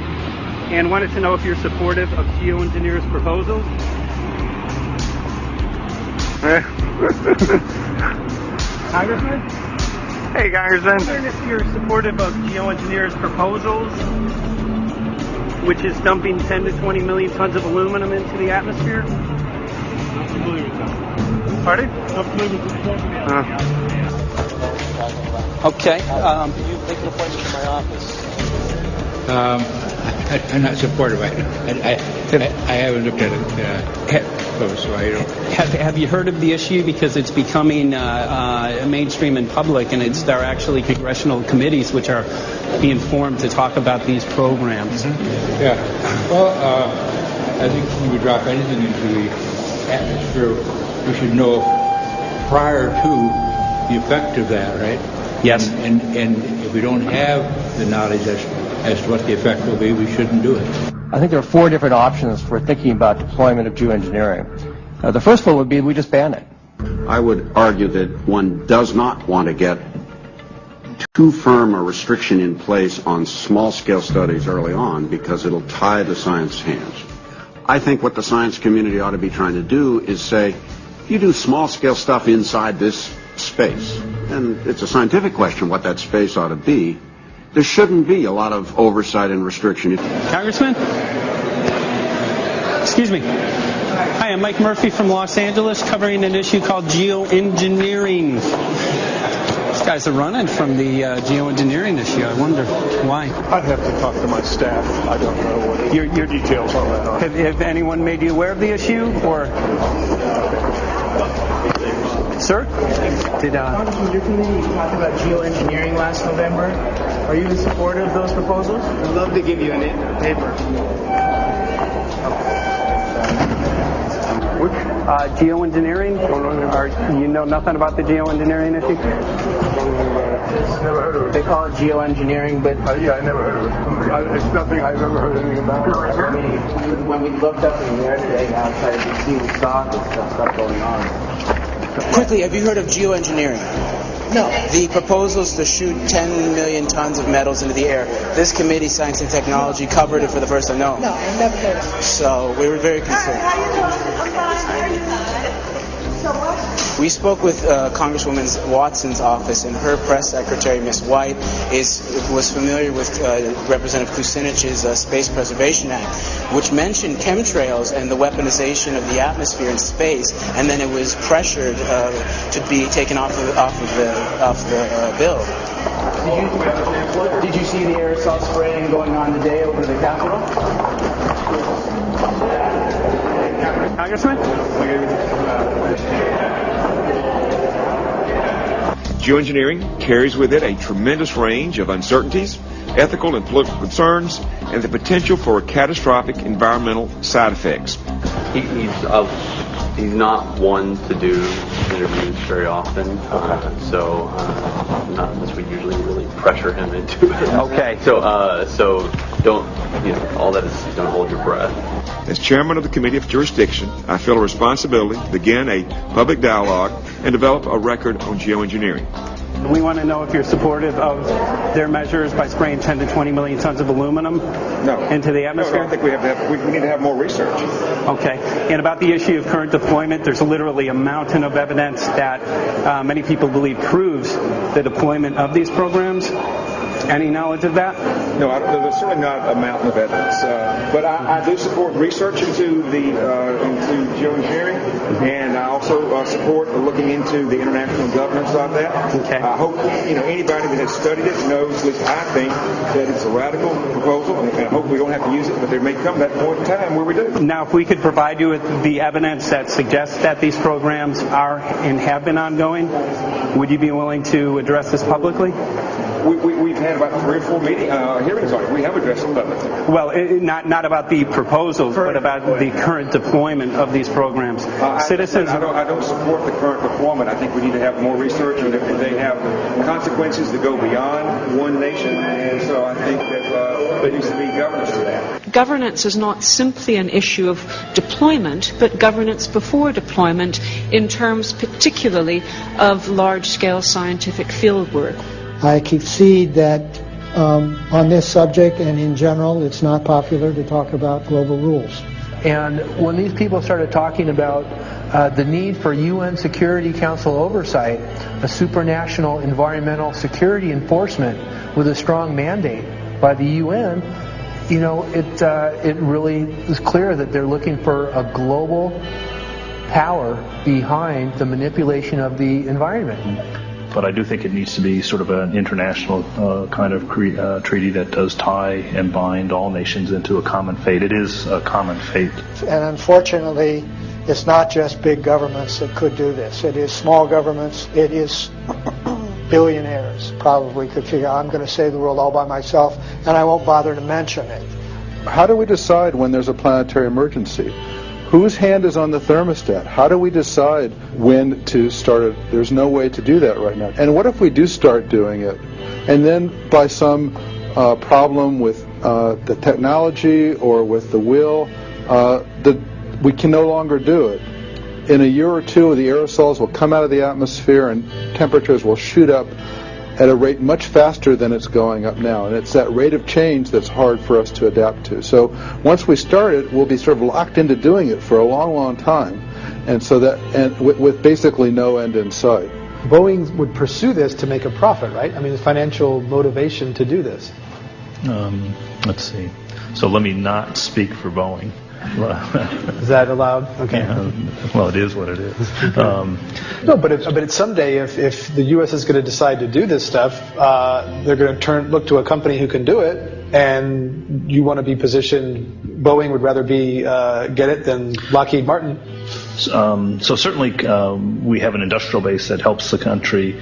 Speaker 9: and wanted to know if you're supportive of geoengineers' proposals. Congressman?
Speaker 23: Hey, Congressman.
Speaker 9: I'm wondering if you're supportive of geoengineers' proposals, which is dumping 10 to 20 million tons of aluminum into the atmosphere.
Speaker 24: I'm familiar with that.
Speaker 9: Pardon?
Speaker 24: I'm familiar with this.
Speaker 22: Okay.
Speaker 23: Can you make an appointment to my office?
Speaker 25: I'm not supportive. I haven't looked at it close, so I don't.
Speaker 22: Have you heard of the issue? Because it's becoming mainstream in public, and there are actually congressional committees which are being formed to talk about these programs.
Speaker 25: Mm-hmm. Yeah. Well, I think when we drop anything into the atmosphere, we should know prior to the effect of that, right?
Speaker 22: Yes.
Speaker 25: And if we don't have the knowledge as to what the effect will be, we shouldn't do it.
Speaker 26: I think there are 4 different options for thinking about deployment of geoengineering. The first one would be we just ban it.
Speaker 27: I would argue that one does not want to get too firm a restriction in place on small-scale studies early on because it'll tie the science hands. I think what the science community ought to be trying to do is say, if you do small-scale stuff inside this space, and it's a scientific question what that space ought to be, there shouldn't be a lot of oversight and restriction.
Speaker 22: Congressman? Excuse me. Hi, I'm Mike Murphy from Los Angeles, covering an issue called geoengineering. These guys are running from the geoengineering issue. I wonder why.
Speaker 20: I'd have to talk to my staff. I don't know what your details on that are.
Speaker 22: Have anyone made you aware of the issue, or? Sir?
Speaker 23: Congressman, your committee talked about geoengineering last November. Are you in support of those proposals? I'd love to give you a paper.
Speaker 20: Which
Speaker 22: Geoengineering? Or you know nothing about the geoengineering issue?
Speaker 24: Never heard of it.
Speaker 22: They call it geoengineering, but...
Speaker 24: yeah, I never heard of it. It's nothing I've ever heard anything about.
Speaker 22: When we looked up in the air today outside of DC, we saw this stuff going on.
Speaker 23: Quickly, have you heard of geoengineering?
Speaker 22: No.
Speaker 23: The proposal is to shoot 10 million tons of metals into the air. This committee, Science and Technology, covered it for the first time. No.
Speaker 22: No, I've never heard of it.
Speaker 23: So we were very concerned. We spoke with Congresswoman Watson's office, and her press secretary, Ms. White, was familiar with Representative Kucinich's Space Preservation Act, which mentioned chemtrails and the weaponization of the atmosphere in space, and then it was pressured to be taken off the bill.
Speaker 22: Did you see the aerosol spraying going on today over the Capitol? Congressman?
Speaker 2: Geoengineering carries with it a tremendous range of uncertainties, ethical and political concerns, and the potential for catastrophic environmental side effects.
Speaker 3: He's not one to do interviews very often, so not unless we usually really pressure him into it.
Speaker 22: Okay.
Speaker 3: So don't, all that is, don't hold your breath.
Speaker 2: As chairman of the Committee of Jurisdiction, I feel a responsibility to begin a public dialogue and develop a record on geoengineering.
Speaker 22: We want to know if you're supportive of their measures by spraying 10 to 20 million tons of aluminum into the atmosphere?
Speaker 2: No, I think we need to have more research.
Speaker 22: Okay. And about the issue of current deployment, there's literally a mountain of evidence that many people believe proves the deployment of these programs. Any knowledge of that?
Speaker 2: No, there's certainly not a mountain of evidence. But I do support research into geoengineering, and I also support looking into the international governance of that.
Speaker 22: Okay.
Speaker 2: I hope anybody that has studied it knows, at least I think, that it's a radical proposal, and I hope we don't have to use it, but there may come that point in time where we do.
Speaker 22: Now, if we could provide you with the evidence that suggests that these programs are and have been ongoing, would you be willing to address this publicly?
Speaker 2: We've had about 3 or 4 hearings on it. We have addressed them publicly.
Speaker 22: Well, not about the proposals, but about the current deployment of these programs. Citizens.
Speaker 2: I don't support the current deployment. I think we need to have more research, and they have consequences that go beyond one nation, and so I think that there needs to be governance for that.
Speaker 6: Governance is not simply an issue of deployment, but governance before deployment in terms particularly of large-scale scientific fieldwork.
Speaker 7: I concede that on this subject and in general, it's not popular to talk about global rules.
Speaker 8: And when these people started talking about the need for UN Security Council oversight, a supranational environmental security enforcement with a strong mandate by the UN, it really is clear that they're looking for a global power behind the manipulation of the environment.
Speaker 10: But I do think it needs to be sort of an international kind of treaty that does tie and bind all nations into a common fate. It is a common fate.
Speaker 7: And unfortunately, it's not just big governments that could do this. It is small governments. It is billionaires probably could figure, I'm going to save the world all by myself, and I won't bother to mention it.
Speaker 14: How do we decide when there's a planetary emergency? Whose hand is on the thermostat? How do we decide when to start it? There's no way to do that right now. And what if we do start doing it, and then by some problem with the technology or with the will, we can no longer do it? In a year or two, the aerosols will come out of the atmosphere and temperatures will shoot up at a rate much faster than it's going up now. And it's that rate of change that's hard for us to adapt to. So once we start it, we'll be sort of locked into doing it for a long, long time. And so with basically no end in sight.
Speaker 28: Boeing would pursue this to make a profit, right? I mean, there's financial motivation to do this.
Speaker 10: Let's see. So let me not speak for Boeing.
Speaker 28: Is that allowed? Okay.
Speaker 10: Yeah, well, it is what it is.
Speaker 28: No, but someday, if the U.S. is going to decide to do this stuff, they're going to look to a company who can do it, and you want to be positioned. Boeing would rather get it than Lockheed Martin.
Speaker 10: So certainly we have an industrial base that helps the country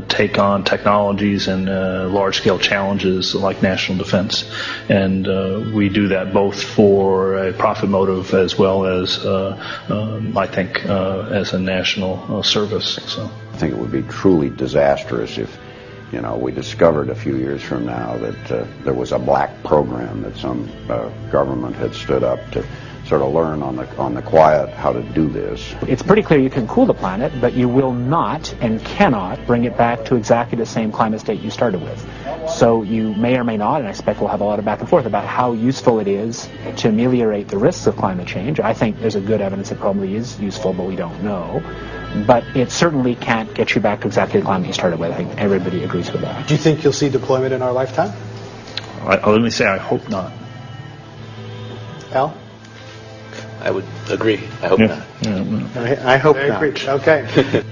Speaker 10: take on technologies and large-scale challenges like national defense. And we do that both for a profit motive as well as, I think, as a national service. So
Speaker 27: I think it would be truly disastrous if, you know, we discovered a few years from now that there was a black program that some government had stood up to sort of learn on the quiet how to do this.
Speaker 9: It's pretty clear you can cool the planet, but you will not and cannot bring it back to exactly the same climate state you started with. So you may or may not, and I expect we'll have a lot of back and forth about how useful it is to ameliorate the risks of climate change. I think there's a good evidence it probably is useful, but we don't know. But it certainly can't get you back to exactly the climate you started with. I think everybody agrees with that.
Speaker 28: Do you think you'll see deployment in our lifetime?
Speaker 10: Let me say I hope not.
Speaker 28: Al?
Speaker 1: I would agree. I hope not.
Speaker 5: I hope
Speaker 28: I
Speaker 5: not.
Speaker 28: agree. Okay.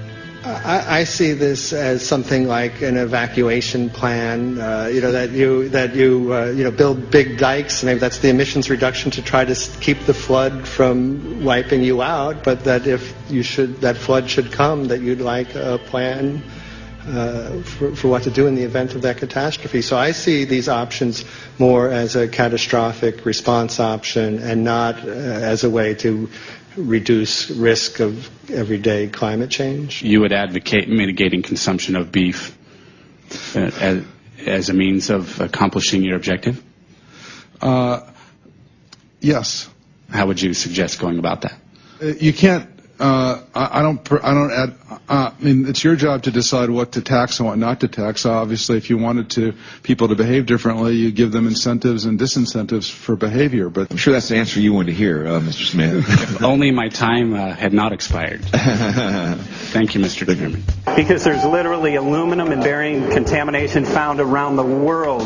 Speaker 5: I see this as something like an evacuation plan. That you build big dikes. Maybe that's the emissions reduction to try to keep the flood from wiping you out. But that if that flood should come, that you'd like a plan for what to do in the event of that catastrophe. So I see these options more as a catastrophic response option and not as a way to reduce risk of everyday climate change.
Speaker 12: You would advocate mitigating consumption of beef as a means of accomplishing your objective?
Speaker 13: Yes.
Speaker 12: How would you suggest going about that?
Speaker 13: You can't. I mean, it's your job to decide what to tax and what not to tax. Obviously, if you wanted people to behave differently, you give them incentives and disincentives for behavior. But
Speaker 15: I'm sure that's the answer you wanted to hear, Mr. Smith.
Speaker 12: If only my time had not expired. Thank you, Mr. Chairman.
Speaker 22: Because there's literally aluminum and barium contamination found around the world,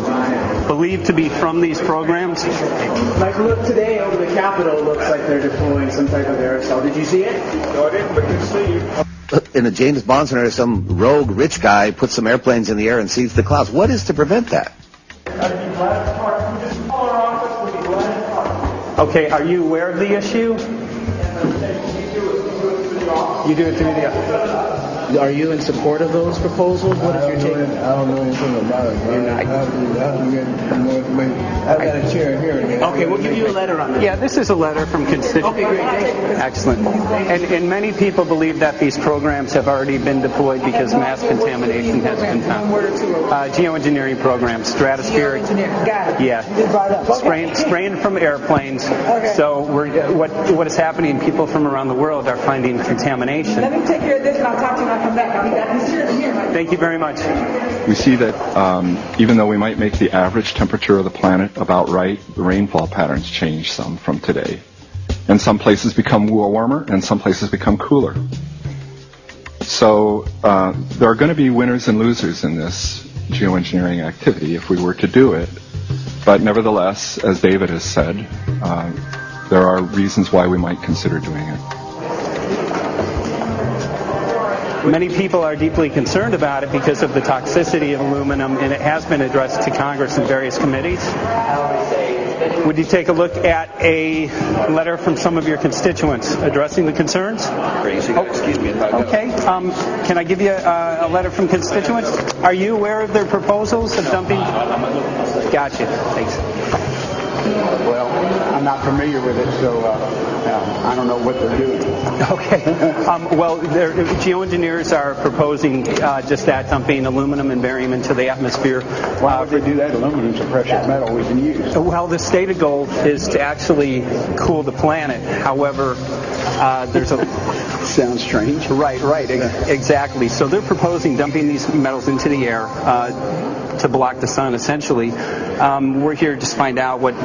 Speaker 22: believed to be from these programs.
Speaker 17: Like, look today over the Capitol, looks like they're deploying some type of aerosol. Did you see it?
Speaker 2: No, I didn't, but good to see you.
Speaker 15: In a James Bond scenario, some rogue rich guy puts some airplanes in the air and sees the clouds. What is to prevent that?
Speaker 22: Okay, are you aware of the issue? You do it through the...
Speaker 17: Are you in support of those proposals? What is your take?
Speaker 18: I don't know anything about it. You're not. I have to get more information. I've got a chair here.
Speaker 17: Okay, we'll give you a letter on that.
Speaker 22: Yeah, this is a letter from constituents.
Speaker 17: Okay, great. Thank you.
Speaker 22: Excellent. And many people believe that these programs have already been deployed because mass contamination has been found. Geoengineering programs, stratospheric.
Speaker 17: Got it.
Speaker 22: Yeah. Spraying from airplanes.
Speaker 17: Okay.
Speaker 22: So what is happening? People from around the world are finding contamination.
Speaker 17: Let me take care of this and I'll talk to you when I come back. I'll be back here.
Speaker 22: Thank you very much.
Speaker 19: We see that even though we might make the average temperature of the planet about right, the rainfall patterns change some from today. And some places become warmer and some places become cooler. So there are going to be winners and losers in this geoengineering activity if we were to do it. But nevertheless, as David has said, there are reasons why we might consider doing it.
Speaker 22: Many people are deeply concerned about it because of the toxicity of aluminum, and it has been addressed to Congress in various committees. Would you take a look at a letter from some of your constituents addressing the concerns?
Speaker 15: Excuse me.
Speaker 22: Okay. Can I give you a letter from constituents? Are you aware of their proposals of dumping? Gotcha. Thanks.
Speaker 17: Well, I'm not familiar with it, so I don't know what they're doing.
Speaker 22: Okay. Well, geoengineers are proposing just that, dumping aluminum and barium into the atmosphere.
Speaker 17: Why would they do that? Aluminum's a precious metal we can use.
Speaker 22: Well, the stated goal is to actually cool the planet. However, there's a...
Speaker 17: Sounds strange.
Speaker 22: Right. Exactly. So they're proposing dumping these metals into the air to block the sun, essentially. We're here to find out what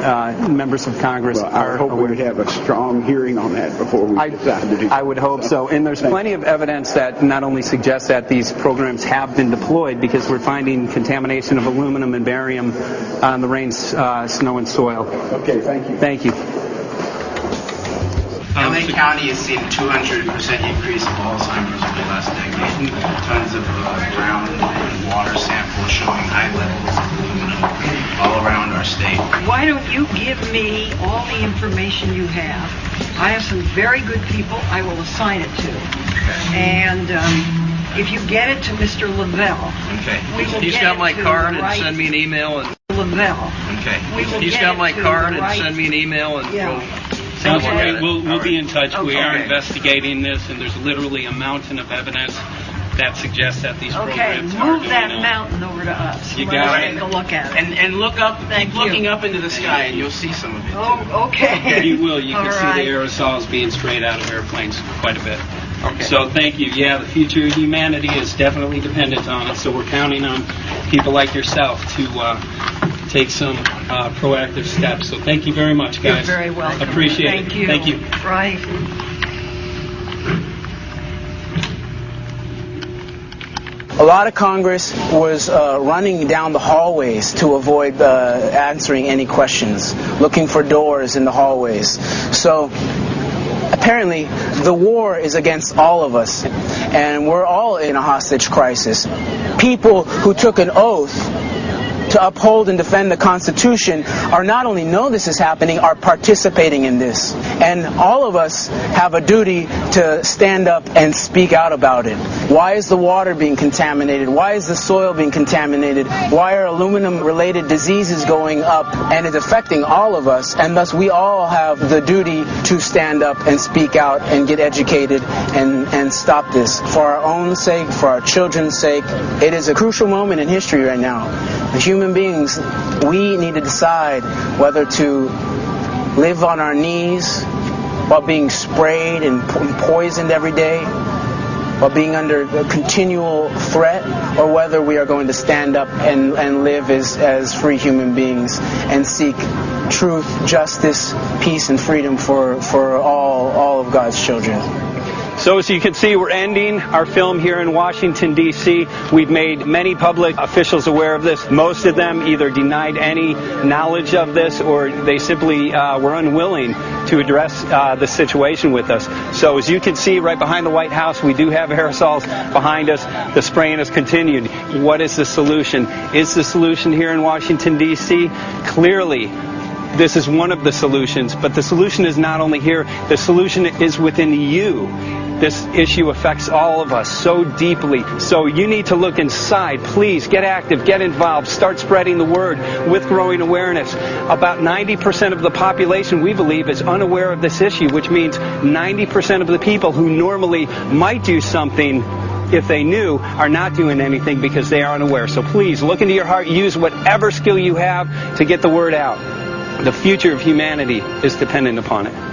Speaker 22: members of Congress are... I
Speaker 17: hope we would have a strong hearing on that before we decide to do that.
Speaker 22: I would hope so. And there's plenty of evidence that not only suggests that these programs have been deployed, because we're finding contamination of aluminum and barium on the rain, snow, and soil.
Speaker 17: Okay, thank you.
Speaker 22: Thank you.
Speaker 29: LA County has seen a 200% increase of Alzheimer's over the last decade. Tons of ground and water samples showing high levels of aluminum all around our state.
Speaker 22: Why
Speaker 4: don't you give me all the information you have? I have some very good people I will assign it to. And if you get it to Mr. Lavelle,
Speaker 11: He's got my card and send me an email. And
Speaker 4: Lavelle.
Speaker 11: He's got my card and send me an email and
Speaker 12: Sounds great. We'll be in touch. We are investigating this, and there's literally a mountain of evidence that suggests that these programs are
Speaker 4: move that mountain over to us.
Speaker 12: You got
Speaker 4: it. Take a look at it.
Speaker 11: And look up, keep looking up into the sky, and you'll see some of it.
Speaker 4: Oh, okay.
Speaker 12: You will. You can see the aerosols being sprayed out of airplanes quite a bit. So thank you. Yeah, the future of humanity is definitely dependent on it. So we're counting on people like yourself to take some proactive steps. So thank you very much, guys.
Speaker 4: You're very welcome.
Speaker 12: Appreciate it. Thank you.
Speaker 4: Right.
Speaker 22: A lot of Congress was running down the hallways to avoid answering any questions, looking for doors in the hallways. So apparently the war is against all of us, and we're all in a hostage crisis. People who took an oath to uphold and defend the Constitution are not only know this is happening, are participating in this. And all of us have a duty to stand up and speak out about it. Why is the water being contaminated? Why is the soil being contaminated? Why are aluminum-related diseases going up? And it's affecting all of us, and thus we all have the duty to stand up and speak out and get educated and stop this. For our own sake, for our children's sake, it is a crucial moment in history right now. The human beings, we need to decide whether to live on our knees while being sprayed and poisoned every day, while being under a continual threat, or whether we are going to stand up and live as free human beings and seek truth, justice, peace, and freedom for all of God's children. So as you can see, we're ending our film here in Washington, D.C. We've made many public officials aware of this. Most of them either denied any knowledge of this, or they simply were unwilling to address the situation with us. So as you can see right behind the White House, we do have aerosols behind us. The spraying has continued. What is the solution? Is the solution here in Washington, D.C.? Clearly, this is one of the solutions, but the solution is not only here, the solution is within you. This issue affects all of us so deeply. So you need to look inside. Please get active, get involved, start spreading the word with growing awareness. About 90% of the population, we believe, is unaware of this issue, which means 90% of the people who normally might do something if they knew are not doing anything because they are unaware. So please look into your heart, use whatever skill you have to get the word out. The future of humanity is dependent upon it.